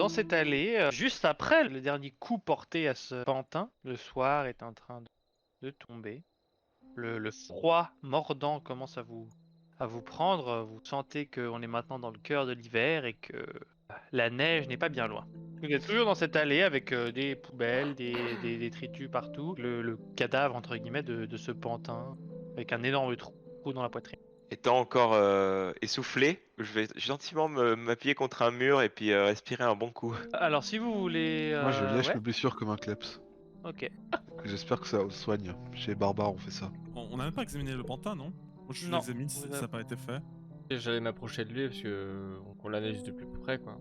dans cette allée, juste après le dernier coup porté à ce pantin, le soir est en train de tomber. Le froid mordant commence à vous prendre. Vous sentez qu'on est maintenant dans le cœur de l'hiver et que la neige n'est pas bien loin. Vous êtes toujours dans cette allée avec des poubelles, des détritus partout. Le cadavre, entre guillemets, de ce pantin avec un énorme trou dans la poitrine. Étant encore essoufflé, je vais gentiment m'appuyer contre un mur et puis respirer un bon coup. Alors, si vous voulez... Moi, je lèche ouais, mes blessures comme un kleps. ok. J'espère que ça soigne. Chez Barbare, on fait ça. On n'a même pas examiné le pantin, non? Moi je Non. l'examine si ça n'a pas été fait. J'allais m'approcher de lui parce que qu'on l'analyse de plus près, quoi.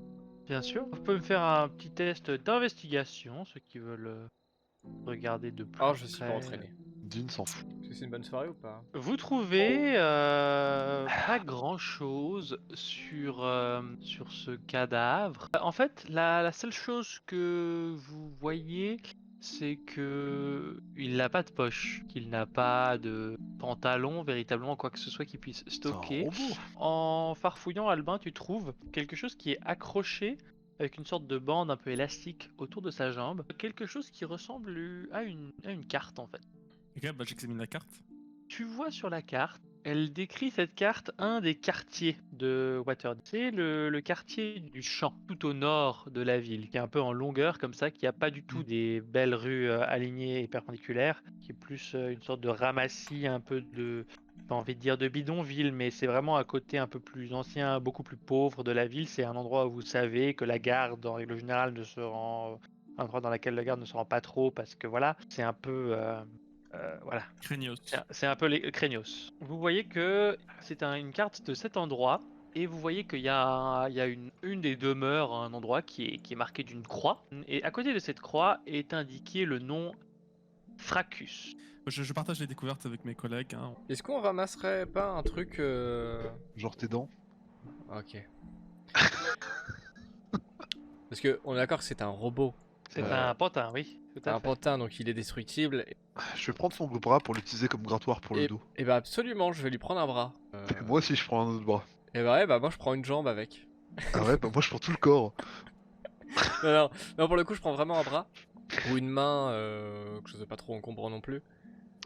Bien sûr. Vous pouvez me faire un petit test d'investigation, ceux qui veulent regarder de plus Alors, je suis pas près. entraîné. Dean s'en fout. Est-ce que c'est une bonne soirée ou pas? Vous trouvez pas grand-chose sur ce cadavre. En fait, la seule chose que vous voyez, c'est que il n'a pas de poche, qu'il n'a pas de pantalon, véritablement quoi que ce soit qui puisse C'est un stocker. robot. En farfouillant, Albin, tu trouves quelque chose qui est accroché avec une sorte de bande un peu élastique autour de sa jambe. Quelque chose qui ressemble à une carte en fait. Ok, bah j'examine la carte. Tu vois sur la carte, elle décrit cette carte un des quartiers de Waterdeep. C'est le quartier du champ, tout au nord de la ville, qui est un peu en longueur comme ça, qui a pas du tout des belles rues alignées et perpendiculaires, qui est plus une sorte de ramassis, un peu de, pas envie de dire de bidonville, mais c'est vraiment un côté un peu plus ancien, beaucoup plus pauvre de la ville. C'est un endroit où vous savez que la garde, en règle générale, ne se rend, un endroit dans lequel la garde ne se rend pas trop, parce que voilà, c'est un peu voilà, Craignos. c'est un peu les craignos. Vous voyez que c'est une carte de cet endroit et vous voyez qu'il y a une des demeures, un endroit qui est marqué d'une croix. Et à côté de cette croix est indiqué le nom Fracus. Je partage les découvertes avec mes collègues. Hein. Est-ce qu'on ramasserait pas un truc Genre tes dents. Ok. Parce que on est d'accord que c'est un robot. C'est Euh, un pantin, oui. Tout C'est à un fait. pantin, donc il est destructible. Je vais prendre son bras pour l'utiliser comme grattoir pour le dos. Et bah absolument, je vais lui prendre un bras. Et moi aussi, je prends un autre bras. Et bah ouais, bah moi je prends une jambe avec. Ah ouais, bah moi, je prends tout le corps. Non, non, non, pour le coup, je prends vraiment un bras. Ou une main, que je sais pas trop encombrant non plus.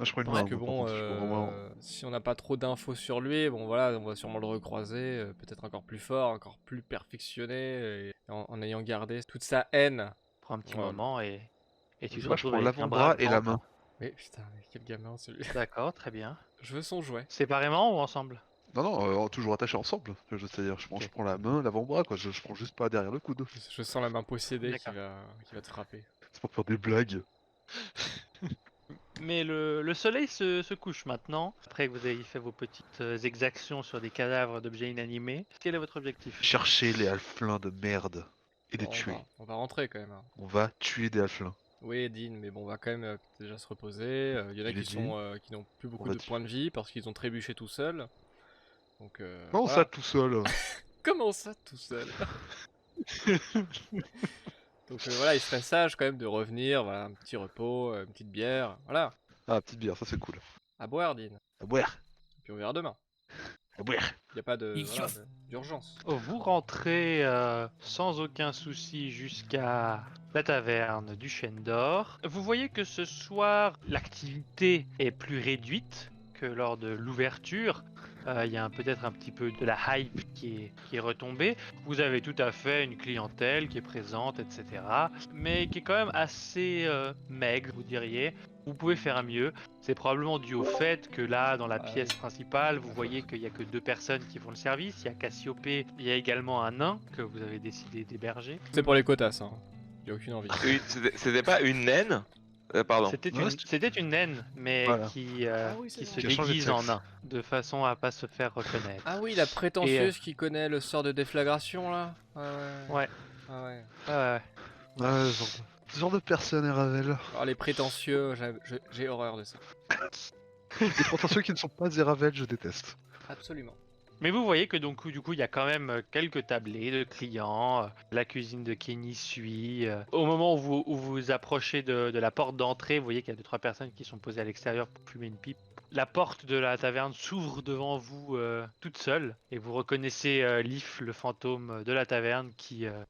Ah, je prends une Parce main. que moi, par bon, contre, je prends vraiment... si on n'a pas trop d'infos sur lui, bon voilà, on va sûrement le recroiser, peut-être encore plus fort, encore plus perfectionné, et en ayant gardé toute sa haine. Prends un petit Voilà. moment et tu te Moi, je retrouves prends avec un bras l'avant-bras et la grand. main. Mais putain, mais quel gamin celui. D'accord, très bien. Je veux son jouet. Séparément ou ensemble? Non, non, toujours attachés ensemble. C'est-à-dire, Ok. je prends la main, l'avant-bras, quoi. Je prends juste pas derrière le coude. Je sens la main possédée D'accord. qui va te frapper. C'est pour faire des blagues. Mais le soleil se couche maintenant, après que vous ayez fait vos petites exactions sur des cadavres d'objets inanimés. Quel est votre objectif? Chercher les halflins de merde. Et les Bon, tuer. on va rentrer quand même. Hein. On va tuer des halflins. Oui, Dean, mais bon, on va quand même déjà se reposer. Il y en a Je l'ai qui dit. sont qui n'ont plus beaucoup va de tuer. points de vie parce qu'ils ont trébuché tout seuls. Donc Non, voilà. ça tout seul. Comment ça tout seul? Donc voilà, il serait sage quand même de revenir, voilà, un petit repos, une petite bière, voilà. Ah, petite bière, ça c'est cool. À boire, Dean. À boire. Puis on verra demain. À boire. Il n'y a pas de Il voilà, chauffe. d'urgence. Oh, vous rentrez sans aucun souci jusqu'à la taverne du Chêne d'Or. Vous voyez que ce soir, l'activité est plus réduite que lors de l'ouverture. Il y a peut-être un petit peu de la hype qui est retombée. Vous avez tout à fait une clientèle qui est présente, etc. Mais qui est quand même assez maigre, vous diriez. Vous pouvez faire mieux. C'est probablement dû au fait que là, dans la Ah pièce oui. principale, vous voyez qu'il n'y a que 2 personnes qui font le service. Il y a Cassiopée, il y a également un nain que vous avez décidé d'héberger. C'est pour les quotas, hein. J'ai aucune envie. C'était pas une naine Pardon. Ouais, C'était une naine, mais Voilà. Oui, c'est qui se vrai. Qui a changé de déguise en sexe. nain, de façon à pas se faire reconnaître. Ah oui, la prétentieuse qui connaît le sort de déflagration là. Ouais, Ah ouais. ouais. Ouais, ce genre de personne, Ravel. Alors les prétentieux, j'ai horreur de ça. Les prétentieux qui ne sont pas Ravel, je déteste. Absolument. Mais vous voyez que donc, du coup, il y a quand même quelques tablés de clients. La cuisine de Kenny suit. Au moment où vous approchez de la porte d'entrée, vous voyez qu'il y a 2-3 personnes qui sont posées à l'extérieur pour fumer une pipe, La porte de la taverne s'ouvre devant vous toute seule et vous reconnaissez Leaf, le fantôme de la taverne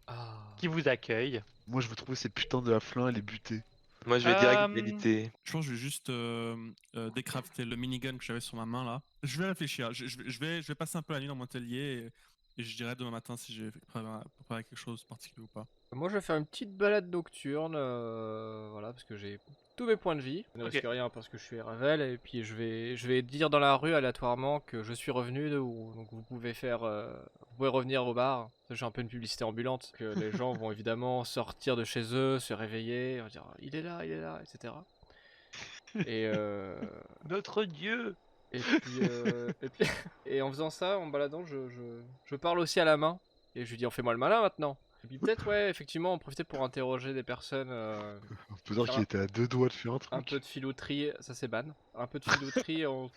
Ah. qui vous accueille. Moi, je veux trouver ces putains de haflins et les buter. Moi, je vais direct Euh, méditer. Je pense que je vais juste décrafter le minigun que j'avais sur ma main là. Je vais réfléchir. Je vais passer un peu la nuit dans mon atelier et je dirai demain matin si j'ai préparé quelque chose de particulier ou pas. Moi, je vais faire une petite balade nocturne, voilà, parce que j'ai tous mes points de vie. Je ne Ok. risque rien parce que je suis Ravel, et puis je vais dire dans la rue aléatoirement que je suis revenu, donc vous pouvez vous pouvez revenir au bar. J'ai un peu une publicité ambulante, que les gens vont évidemment sortir de chez eux, se réveiller, dire il est là, etc. Et Notre dieu. et en faisant ça, en baladant, je parle aussi à la main. Et je lui dis, on fait moi le malin maintenant. Et puis peut-être, ouais, effectivement, en profiter pour interroger des personnes. On peut dire Ça qu'il va. était à 2 doigts de faire un truc. Un peu de filouterie, ça c'est ban. Un peu de filouterie en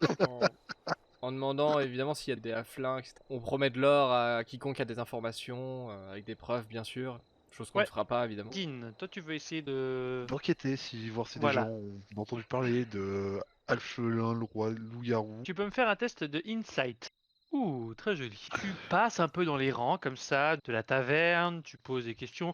demandant évidemment s'il y a des haflins, etc. On promet de l'or à quiconque a des informations, avec des preuves bien sûr. Chose qu'on Ouais. ne fera pas évidemment. Dean, toi tu veux essayer de... D'enquêter, voir si Voilà. des gens ont entendu parler de Alphelin, le roi loup-garou. Tu peux me faire un test de insight. Ouh, très joli. Tu passes un peu dans les rangs comme ça, de la taverne, tu poses des questions.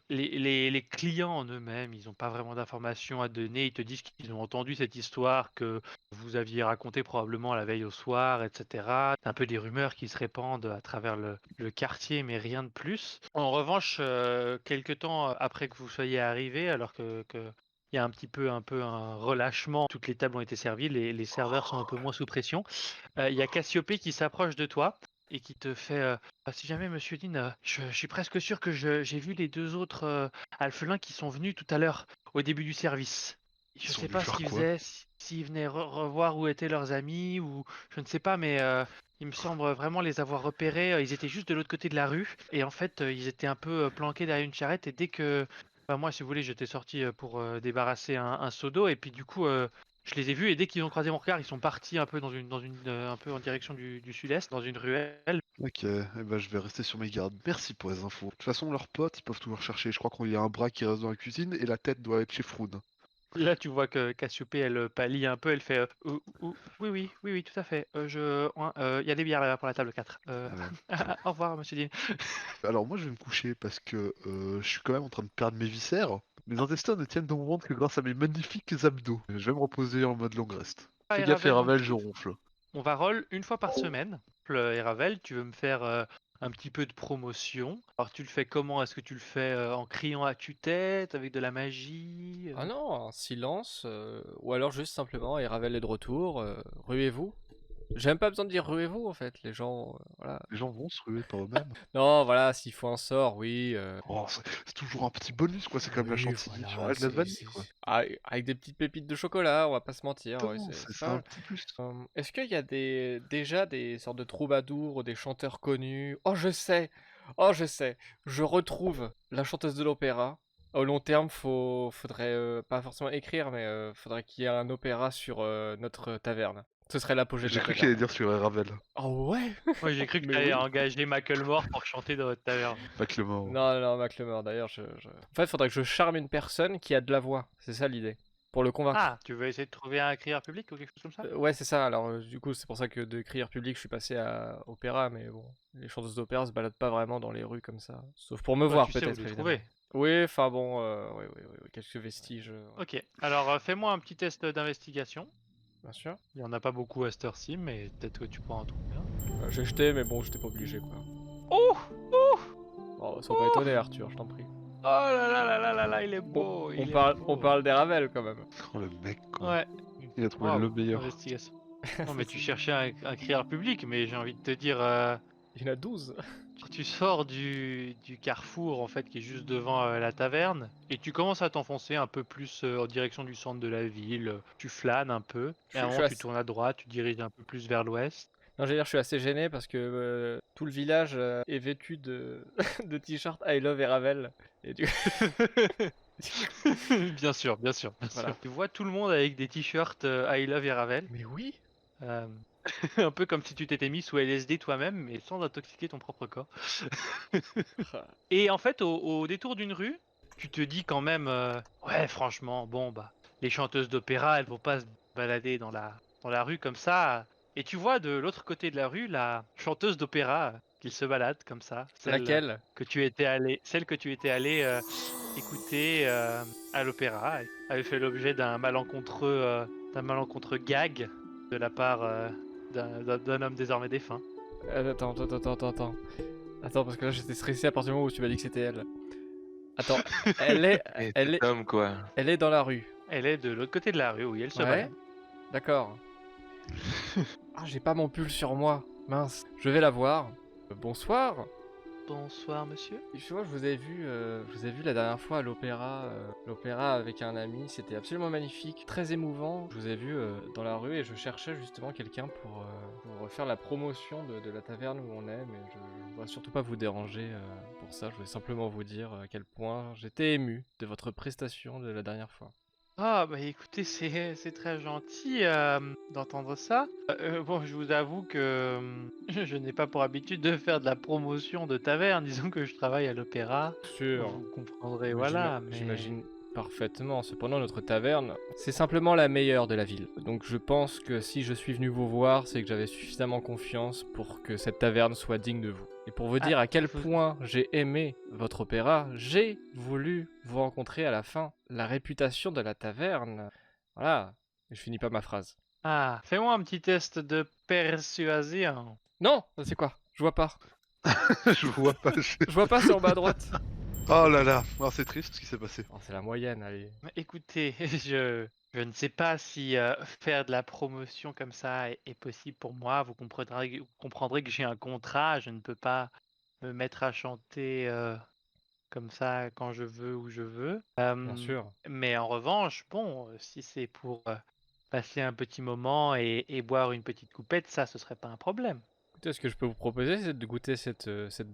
Les clients en eux-mêmes, ils n'ont pas vraiment d'informations à donner. Ils te disent qu'ils ont entendu cette histoire que vous aviez racontée probablement la veille au soir, etc. Un peu des rumeurs qui se répandent à travers le quartier, mais rien de plus. En revanche, quelque temps après que vous soyez arrivé, alors que il y a un peu un relâchement, toutes les tables ont été servies, les serveurs sont un peu moins sous pression. Il y a Cassiopée qui s'approche de toi et qui te fait si jamais Monsieur Dean, je suis presque sûr que j'ai vu les deux autres alphelins qui sont venus tout à l'heure au début du service. Ils Je sont sais venus pas ce faire qu'ils quoi faisaient, s'ils venaient revoir où étaient leurs amis ou je ne sais pas, mais il me semble vraiment les avoir repérés. Ils étaient juste de l'autre côté de la rue et en fait ils étaient un peu planqués derrière une charrette et dès que moi, si vous voulez, j'étais sorti pour débarrasser un seau d'eau et puis du coup, je les ai vus et dès qu'ils ont croisé mon regard, ils sont partis un peu un peu en direction du sud-est, dans une ruelle. Ok, eh ben, je vais rester sur mes gardes. Merci pour les infos. De toute façon, leurs potes, ils peuvent toujours chercher. Je crois qu'il y a un bras qui reste dans la cuisine et la tête doit être chez Froun. Là, tu vois que Cassiopée, elle pâlit un peu, elle fait oui, tout à fait. Il y a des bières là pour la table 4. Ah ouais. Au revoir, Monsieur Dean. Alors moi, je vais me coucher parce que je suis quand même en train de perdre mes viscères. Mes intestins ne tiennent dans mon ventre que grâce à mes magnifiques abdos. Je vais me reposer en mode long rest. Fais gaffe, Ravel, Ravel, je ronfle. on va roll une fois par semaine. Et Ravel, tu veux me faire un petit peu de promotion. Alors, tu le fais comment? Est-ce que tu le fais en criant à tue-tête, avec de la magie Ah non, un silence, ou alors juste simplement, et Ravel est de retour, ruez-vous. J'ai même pas besoin de dire ruez-vous en fait, les gens, voilà. Les gens vont se ruer par eux-mêmes. Non, voilà, s'il faut un sort, oui. Oh, c'est toujours un petit bonus, quoi. C'est comme la Oui, chantilly voilà, sur la glace vanille, quoi. Avec des petites pépites de chocolat, on va pas se mentir. Ouais, Exactement, c'est c'est pas un mal. petit plus. Est-ce qu'il y a déjà des sortes de troubadours ou des chanteurs connus? Oh, je sais! Oh, je sais! Je retrouve la chanteuse de l'opéra. Au long terme, faudrait pas forcément écrire, mais faudrait qu'il y ait un opéra sur notre taverne. Ce serait l'apogée de J'ai la cru qu'il allait taverne. dire sur Ravel. Oh ouais! Ouais, j'ai cru que Mais tu allais oui. engager Macklemore pour chanter dans votre taverne. Pas que le mort. Non, non, Macklemore, d'ailleurs, En fait, faudrait que je charme une personne qui a de la voix. C'est ça l'idée. Pour le convaincre. Ah, tu veux essayer de trouver un crieur public ou quelque chose comme ça? Ouais, c'est ça. Alors, du coup, c'est pour ça que de crieur public, je suis passé à opéra, mais bon, les chanteuses d'opéra se baladent pas vraiment dans les rues comme ça. Sauf pour me Ouais, voir, tu sais où peut-être, les évidemment. trouver. Oui, enfin bon, oui, quelques vestiges, ouais, Ok, alors fais-moi un petit test d'investigation. bien sûr. Il y en a pas beaucoup à cette heure-ci, mais peut-être que tu pourras en trouver un. J'ai jeté, mais bon, j'étais pas obligé, quoi. Oh! Oh! Oh, sois pas étonné, Arthur, je t'en prie. Oh là, il est beau! On parle des Ravel, quand même. Oh, le mec, quoi. Ouais. Il a trouvé Wow, le meilleur. investigation. Non, mais tu cherchais un crieur public, mais j'ai envie de te dire, Il y en a 12. tu sors du carrefour en fait qui est juste devant la taverne et tu commences à t'enfoncer un peu plus en direction du centre de la ville. Tu flânes un peu et à un Je suis moment tu assez- tournes à droite, tu diriges un peu plus vers l'ouest. Non, j'allais dire, je suis assez gêné parce que tout le village est vêtu de, de t-shirts I love et Ravel. Et du Bien sûr, bien sûr, bien Voilà. sûr. Tu vois tout le monde avec des t-shirts I love et Ravel. Mais oui! Euh, un peu comme si tu t'étais mis sous LSD toi-même, mais sans intoxiquer ton propre corps. Et en fait, au détour d'une rue, tu te dis quand même, ouais, franchement, bon, bah, les chanteuses d'opéra, elles vont pas se balader dans la rue comme ça, et tu vois de l'autre côté de la rue la chanteuse d'opéra qui se balade comme ça. Laquelle? Celle que tu étais allé écouter à l'opéra, avait fait l'objet d'un malencontreux gag de la part d'un homme désormais défunt. Attends. Attends, parce que là j'étais stressé à partir du moment où tu m'as dit que c'était elle. Attends, elle est, Et elle cet est, homme, quoi. elle est dans la rue. Elle est de l'autre côté de la rue, oui, elle se Ouais. balade. D'accord. Ah, j'ai pas mon pull sur moi. Mince. Je vais la voir. Bonsoir. Bonsoir, monsieur. Je vois, je vous ai vu la dernière fois à l'opéra avec un ami. C'était absolument magnifique, très émouvant. Je vous ai vu dans la rue et je cherchais justement quelqu'un pour faire la promotion de la taverne où on est. Mais je ne voudrais surtout pas vous déranger pour ça. Je voulais simplement vous dire à quel point j'étais ému de votre prestation de la dernière fois. Ah, bah écoutez, c'est très gentil d'entendre ça. Bon, je vous avoue que je n'ai pas pour habitude de faire de la promotion de taverne. Disons que je travaille à l'opéra. Sûr. Vous comprendrez, Oui, voilà. Mais... J'imagine parfaitement. Cependant, notre taverne, c'est simplement la meilleure de la ville. Donc je pense que si je suis venu vous voir, c'est que j'avais suffisamment confiance pour que cette taverne soit digne de vous. Et pour vous dire à quel point j'ai aimé votre opéra, j'ai voulu vous rencontrer à la fin. La réputation de la taverne... Voilà, je finis pas ma phrase. Ah, fais-moi un petit test de persuasion. Non, c'est quoi? Je vois pas. Je vois pas. Je vois pas sur ma droite. Oh là là, oh, c'est triste ce qui s'est passé. Oh, c'est la moyenne, allez. Écoutez, je ne sais pas si faire de la promotion comme ça est possible pour moi. Vous comprendrez que j'ai un contrat. Je ne peux pas me mettre à chanter comme ça quand je veux, où je veux. Bien sûr. Mais en revanche, bon, si c'est pour passer un petit moment et boire une petite coupette, ça, ce serait pas un problème. Écoutez, ce que je peux vous proposer, c'est de goûter cette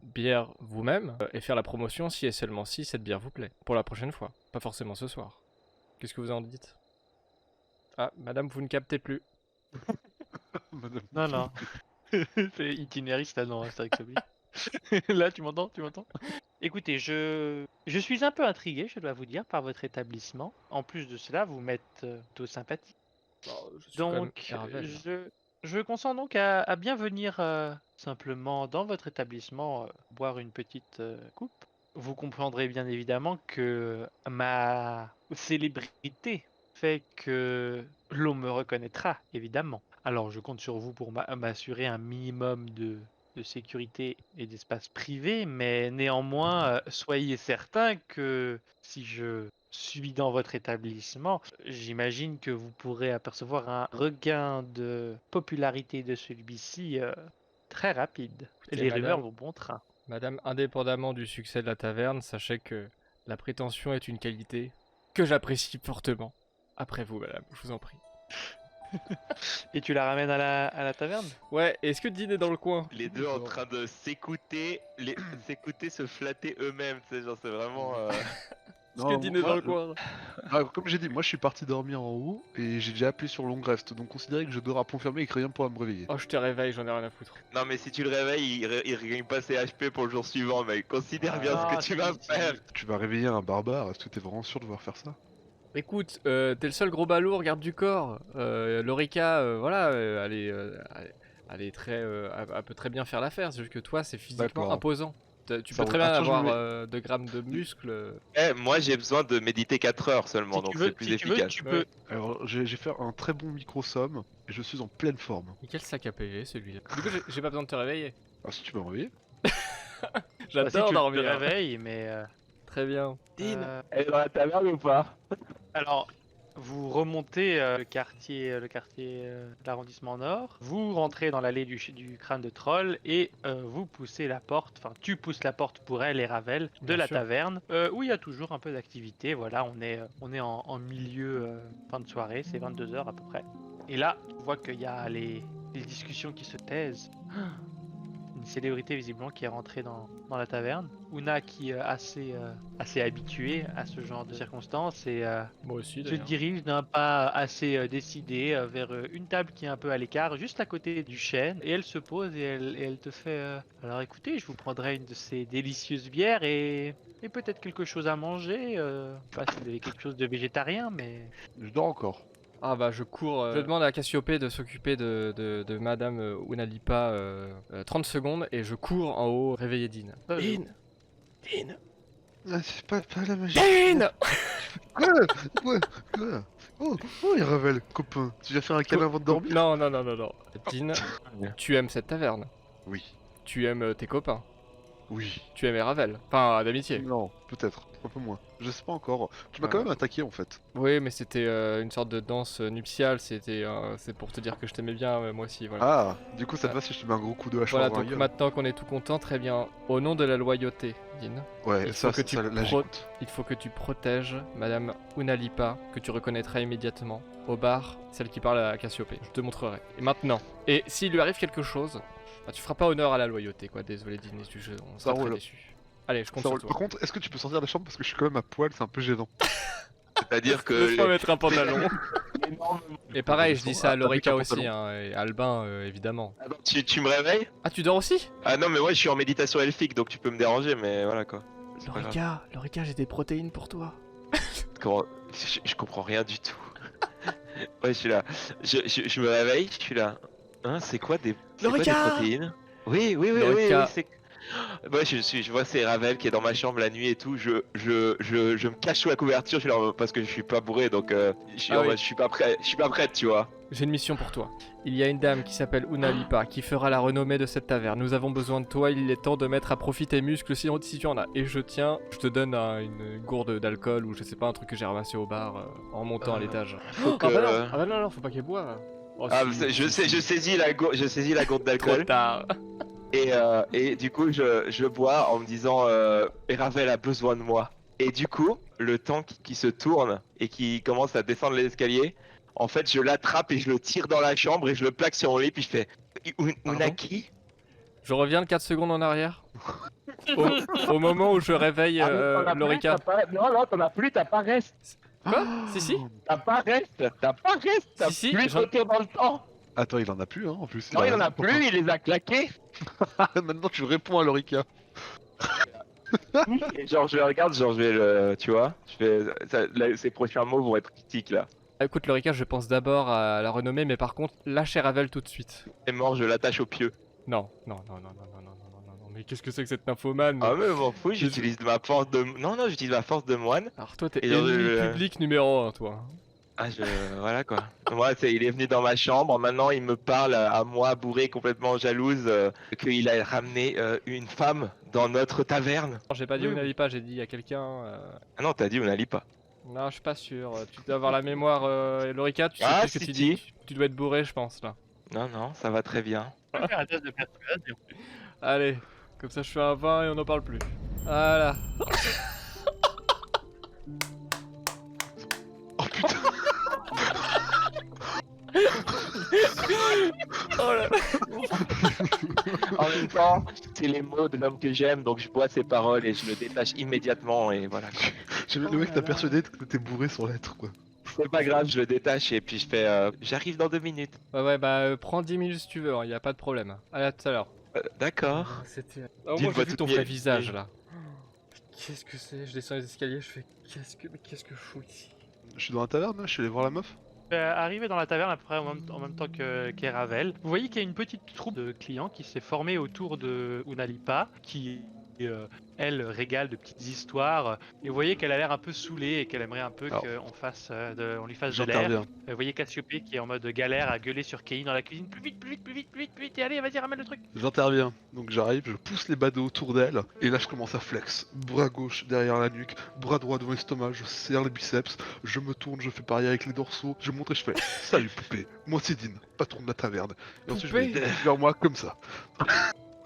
bière vous-même et faire la promotion si et seulement si cette bière vous plaît. Pour la prochaine fois, pas forcément ce soir. Qu'est-ce que vous en dites? Ah, madame, vous ne captez plus. Madame. Non, non. C'est itinériste, non, Astérix Obélix. Là, tu m'entends? Tu m'entends? Écoutez, je suis un peu intrigué, je dois vous dire, par votre établissement. En plus de cela, vous m'êtes plutôt sympathique. Je suis quand même Donc, Hervel. je consens donc à bien venir simplement dans votre établissement boire une petite coupe. Vous comprendrez bien évidemment que ma célébrité fait que l'on me reconnaîtra, évidemment. Alors, je compte sur vous pour m'assurer un minimum de sécurité et d'espace privé, mais néanmoins, soyez certain que si je suis dans votre établissement, j'imagine que vous pourrez apercevoir un regain de popularité de celui-ci très rapide. Écoutez, Les rumeurs madame. vont bon train. Madame, indépendamment du succès de la taverne, sachez que la prétention est une qualité que j'apprécie fortement. Après vous, madame, je vous en prie. Et tu la ramènes à la taverne? Ouais, est-ce que Dean est dans le coin? Les deux en train de s'écouter, s'écouter, se flatter eux-mêmes, tu sais, genre c'est vraiment... Est-ce que Dean est dans le coin? Comme j'ai dit, moi je suis parti dormir en haut et j'ai déjà appuyé sur long rest, donc considérez que je dors à plomb fermé et que rien pourra me réveiller. Oh, je te réveille, j'en ai rien à foutre. Non mais si tu le réveilles, il regagne pas ses HP pour le jour suivant, mec. Considère bien Ah, ce que tu vas faire. Tu vas réveiller un barbare, est-ce que t'es vraiment sûr de vouloir faire ça? Écoute, t'es le seul gros balourd, garde du corps. Lorica, voilà, elle peut très bien faire l'affaire, c'est juste que toi, c'est physiquement D'accord. imposant. Tu Ça peux très roule. bien Attends, je avoir me 2 grammes de muscles. Eh, moi j'ai besoin de méditer 4 heures seulement, donc c'est plus efficace. tu Ouais. peux. Alors j'ai fait un très bon micro-somme et je suis en pleine forme. Et quel sac à payer celui-là? Du coup, j'ai pas besoin de te réveiller. Ah si tu peux me réveiller? Bah, si J'adore tu dormir. te réveilles, mais. Très bien. Elle est dans la taverne ou pas? Alors, vous remontez le quartier de l'arrondissement nord, vous rentrez dans l'allée du crâne de troll et vous poussez la porte, enfin tu pousses la porte pour elle et Ravel de Bien la sûr. taverne où il y a toujours un peu d'activité. Voilà, on est en milieu fin de soirée, c'est 22h à peu près. Et là, tu vois qu'il y a les discussions qui se taisent. Une célébrité visiblement qui est rentrée dans la taverne. Una qui est assez habituée à ce genre de circonstances et Moi aussi, se d'ailleurs. dirige d'un pas assez décidé vers une table qui est un peu à l'écart, juste à côté du chêne. Et elle se pose et elle te fait alors écoutez, je vous prendrai une de ces délicieuses bières et peut-être quelque chose à manger. Je sais pas si vous avez quelque chose de végétarien, mais Je dors encore. Ah bah je cours. Je demande à Cassiopée de s'occuper de Madame Unalipa 30 secondes et je cours en haut réveiller Dean. Dean Dean Ah, c'est pas la magie. Dean Ouais. Oh, il Ravel, copain. Tu viens faire un câlin avant de dormir? Non. Dean, Ouais. tu aimes cette taverne. Oui. Tu aimes tes copains. Oui. Tu aimes Ravel. Enfin, d'amitié. Non, peut-être. Un peu moins. Je sais pas encore. Tu m'as Ah. quand même attaqué en fait. Oui, mais c'était une sorte de danse nuptiale. C'est pour te dire que je t'aimais bien, moi aussi. Voilà. Ah, du coup, ça te Ah. va si je te mets un gros coup de hache Voilà, dans la donc gueule? maintenant qu'on est tout content, très bien. Au nom de la loyauté, Dean, Ouais, il ça, faut que tu là, j'écoute. il faut que tu protèges Madame Unalipa, que tu reconnaîtras immédiatement, au bar, celle qui parle à Cassiopée. Je te montrerai. Et maintenant. Et s'il lui arrive quelque chose, bah, tu feras pas honneur à la loyauté, quoi. Désolé, Dean, on sera très roule. déçus. Allez, je compte Ça sur roule. toi. Par contre, est-ce que tu peux sortir de la chambre parce que je suis quand même à poil, c'est un peu gênant. C'est-à-dire que. Laisse-moi mettre un pantalon. Énormément. Et pareil, je dis ça à Avec Lorica un aussi, pantalon. hein, et Albin, évidemment. Attends, tu me réveilles? Ah, tu dors aussi? Ah non, mais moi je suis en méditation elfique donc tu peux me déranger, mais voilà quoi. C'est pas grave. Lorica, j'ai des protéines pour toi. Comment- je comprends rien du tout. Ouais, je suis là. Je me réveille, je suis là. Hein, c'est quoi des Lorica protéines? Oui, Lorica. c'est. Ouais, je vois c'est Ravel qui est dans ma chambre la nuit et tout. Je me cache sous la couverture, je suis là parce que je suis pas bourré donc je suis Ah en oui. mode, je suis pas prêt, tu vois. J'ai une mission pour toi. Il y a une dame qui s'appelle Unalipa qui fera la renommée de cette taverne. Nous avons besoin de toi, il est temps de mettre à profit tes muscles si tu en as. Et je te donne une gourde d'alcool ou je sais pas, un truc que j'ai ramassé au bar en montant à l'étage. Faut que- Ah bah non, faut pas qu'elle boive. Oh, Ah, si, je saisis la gourde Trop d'alcool. tard. Et du coup, je bois en me disant Ravel a besoin de moi. Et du coup, le temps qui se tourne et qui commence à descendre les escaliers, en fait, je l'attrape et je le tire dans la chambre et je le plaque sur mon lit. Puis je fais Unaki? Je reviens de 4 secondes en arrière. Au moment où je réveille Lorica. Non, t'en as plus, t'as pas reste. Quoi? Si. T'as pas reste, t'as Si, plus j'en- sauté dans le temps. Attends, il en a plus, hein, en plus. Non, il en a raison, plus, il les a claqués. copain. Maintenant, tu réponds à Lorica. Et genre, je le regarde, genre, je vais le. Tu vois, ces prochains mots vont être critiques là. Écoute Lorica, je pense d'abord à la renommée, mais par contre, lâchez Ravel tout de suite. C'est mort, je l'attache au pieu. Non, mais qu'est-ce que c'est que cette nymphomane? Ah mais m'en fous, j'utilise ma force de... Non, j'utilise ma force de moine. Alors toi, t'es Et genre, ennemi public numéro 1, toi. Ah, Voilà quoi. Moi, il est venu dans ma chambre, maintenant il me parle à moi, bourré, complètement jalouse, qu'il a ramené une femme dans notre taverne. Non, j'ai pas dit Oui. Unalipa, j'ai dit à quelqu'un. Ah non, t'as dit, on n'allie pas. Non, je suis pas sûr. Tu dois avoir la mémoire. Lorica, tu sais Ah, plus ce que si, tu si. dis. Tu dois être bourré, je pense, là. Non, ça va très bien. On peut faire un test de persuasion. Allez, comme ça je fais un 20 et on n'en parle plus. Voilà. Oh putain. Oh là. En même temps, c'est les mots de l'homme que j'aime, donc je bois ses paroles et je le détache immédiatement et voilà. Le mec t'a persuadé que t'étais bourré sans l'être, quoi. C'est pas grave, je le détache et puis je fais... J'arrive dans 2 minutes. Ouais, bah prends 10 minutes si tu veux, y a pas de problème. Allez, à tout à l'heure. D'accord. C'était. Dis Oh, une moi voix j'ai vu toute ton vrai miel- visage là. Qu'est-ce que c'est? Je descends les escaliers, je fais. Qu'est-ce que je fous ici? Je suis dans la taverne, là, je suis allé voir la meuf. Arrivé dans la taverne à peu près en même temps qu'est Ravel, vous voyez qu'il y a une petite troupe de clients qui s'est formée autour de Unalipa, qui elle régale de petites histoires, et vous voyez qu'elle a l'air un peu saoulée et qu'elle aimerait un peu Alors, on lui fasse de l'air. J'interviens. Vous voyez Cassiopée qui est en mode galère à gueuler sur Kei dans la cuisine, plus vite, et allez, vas-y, ramène le truc. J'interviens. Donc j'arrive, je pousse les badauds autour d'elle, et là je commence à flex. Bras gauche derrière la nuque, bras droit devant l'estomac, je serre les biceps, je me tourne, je fais pareil avec les dorsaux, je montre et je fais salut poupée, moi c'est Dean, patron de la taverne. Et ensuite je Poupée me dirige vers moi comme ça.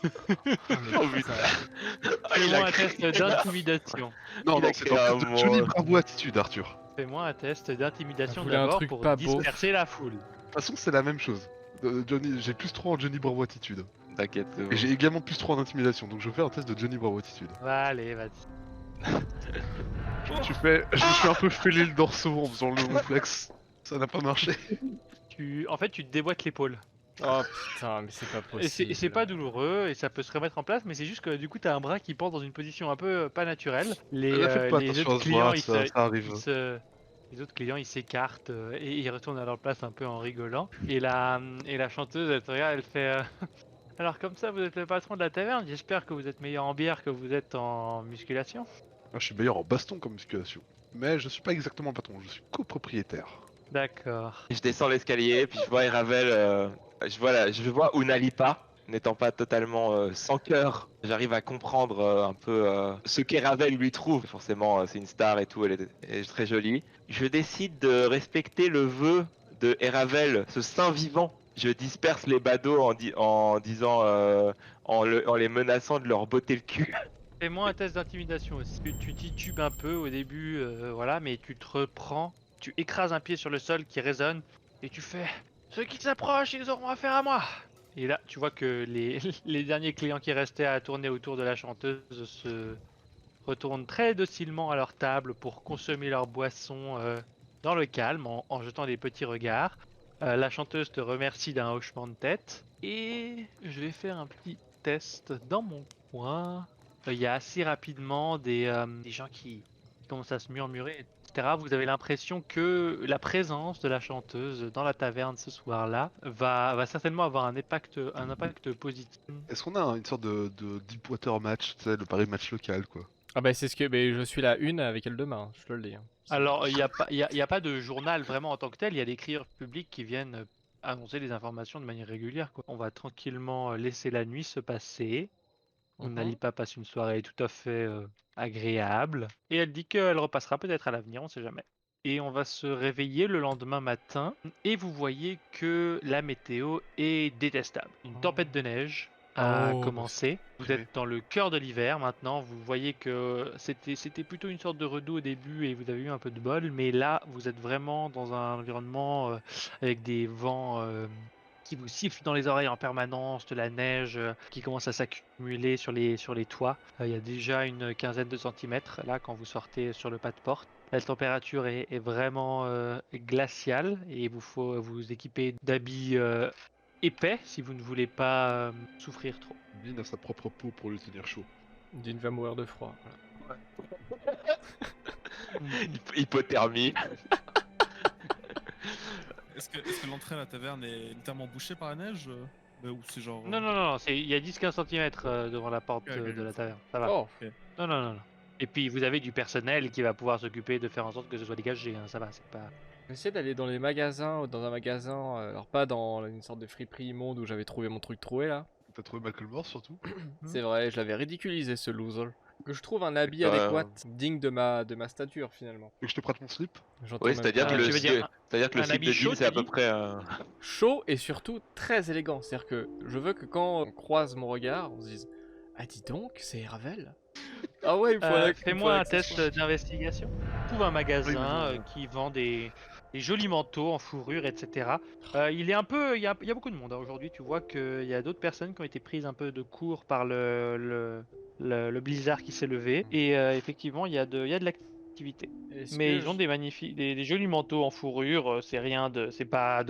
Oh putain. Ah, il Fais-moi a un test d'intimidation. Non, Il a c'est créé un un test de monde. Johnny Bravo attitude, Arthur. Fais-moi un test d'intimidation Elle voulait un d'abord truc pour pas beau. disperser la foule. De toute façon, c'est la même chose. Johnny, j'ai plus 3 en Johnny Bravo attitude. T'inquiète, c'est bon. Et j'ai également plus 3 en intimidation, donc je fais un test de Johnny Bravo attitude. Allez, vas-y. Je me suis un peu fêlé le dorso en faisant le flex. Ça n'a pas marché. En fait, tu te déboîtes l'épaule. Oh putain, mais c'est pas Et possible. c'est pas douloureux et ça peut se remettre en place, mais c'est juste que du coup t'as un bras qui porte dans une position un peu pas naturelle. Ne faites pas les attention autres à ce clients bras, ça arrive. Les autres clients ils s'écartent et ils retournent à leur place un peu en rigolant. Et la chanteuse elle te regarde, elle fait alors comme ça vous êtes le patron de la taverne, j'espère que vous êtes meilleur en bière que vous êtes en musculation. Ah, je suis meilleur en baston comme musculation. Mais je suis pas exactement patron, je suis copropriétaire. D'accord. Je descends l'escalier, puis je vois Eravel, je vois Unalipa, n'étant pas totalement sans cœur. J'arrive à comprendre un peu ce qu'Eravel lui trouve. Forcément, c'est une star et tout, elle est très jolie. Je décide de respecter le vœu de Eravel, ce saint vivant. Je disperse les badauds en disant, en les menaçant de leur botter le cul. Fais-moi un test d'intimidation aussi. Tu titubes un peu au début, voilà, mais tu te reprends, tu écrases un pied sur le sol qui résonne et tu fais ceux qui s'approchent, ils auront affaire à moi. Et là, tu vois que les derniers clients qui restaient à tourner autour de la chanteuse se retournent très docilement à leur table pour consommer leur boisson dans le calme en jetant des petits regards. La chanteuse te remercie d'un hochement de tête et je vais faire un petit test dans mon coin. Il y a assez rapidement des gens qui commencent à se murmurer, etc. Vous avez l'impression que la présence de la chanteuse dans la taverne ce soir-là va certainement avoir un impact positif. Est-ce qu'on a une sorte de Deepwater match, tu sais, le pari match local quoi? Ah bah c'est ce que je suis la une avec elle demain, je te le dis. Hein. Alors, il n'y a pas de journal vraiment en tant que tel, il y a des crieurs publics qui viennent annoncer des informations de manière régulière, quoi. On va tranquillement laisser la nuit se passer. Unalipa passe une soirée tout à fait agréable. Et elle dit qu'elle repassera peut-être à l'avenir, on sait jamais. Et on va se réveiller le lendemain matin. Et vous voyez que la météo est détestable. Une tempête de neige a Oh, commencé. Vous êtes dans le cœur de l'hiver maintenant. Vous voyez que c'était plutôt une sorte de redout au début et vous avez eu un peu de bol. Mais là, vous êtes vraiment dans un environnement avec des vents qui vous siffle dans les oreilles en permanence, de la neige qui commence à s'accumuler sur les toits. Il y a déjà une quinzaine de centimètres là quand vous sortez sur le pas de porte. La température est vraiment glaciale et il vous faut vous équiper d'habits épais si vous ne voulez pas souffrir trop. Bin a sa propre peau pour lui tenir chaud. D'une va mourir de froid. Voilà. Hypothermie. Est-ce que l'entrée à la taverne est littéralement bouchée par la neige ou c'est genre. Non, non, non, il y a 10-15 cm devant la porte Ok, de la taverne. Ça va. Oh, Non, non, non, non. Et puis vous avez du personnel qui va pouvoir s'occuper de faire en sorte que ce soit dégagé. Hein. Ça va, c'est pas. j'essaie d'aller dans les magasins ou dans un magasin, alors pas dans une sorte de friperie immonde où j'avais trouvé mon truc troué là. T'as trouvé Malcolm Morse surtout? C'est vrai, je l'avais ridiculisé ce loser. Que je trouve un habit Ouais. adéquat, digne de ma stature finalement. Et que je te prête mon slip? J'entends Oui, même c'est-à-dire pas. que tu veux dire le un slip habit de chaud, Dean, c'est à tu peu dis près. Chaud et surtout très élégant. C'est-à-dire que je veux que quand on croise mon regard, on se dise ah dis donc, c'est Ravel. Ah ouais, il faut Fais-moi un test d'investigation. Trouve un magasin qui vend des jolis manteaux en fourrure, etc. Il y a beaucoup de monde hein, aujourd'hui. Tu vois qu'il y a d'autres personnes qui ont été prises un peu de court par le blizzard qui s'est levé. Et effectivement, il y a de l'activité. Mais ils ont des magnifiques, des jolis manteaux en fourrure. C'est pas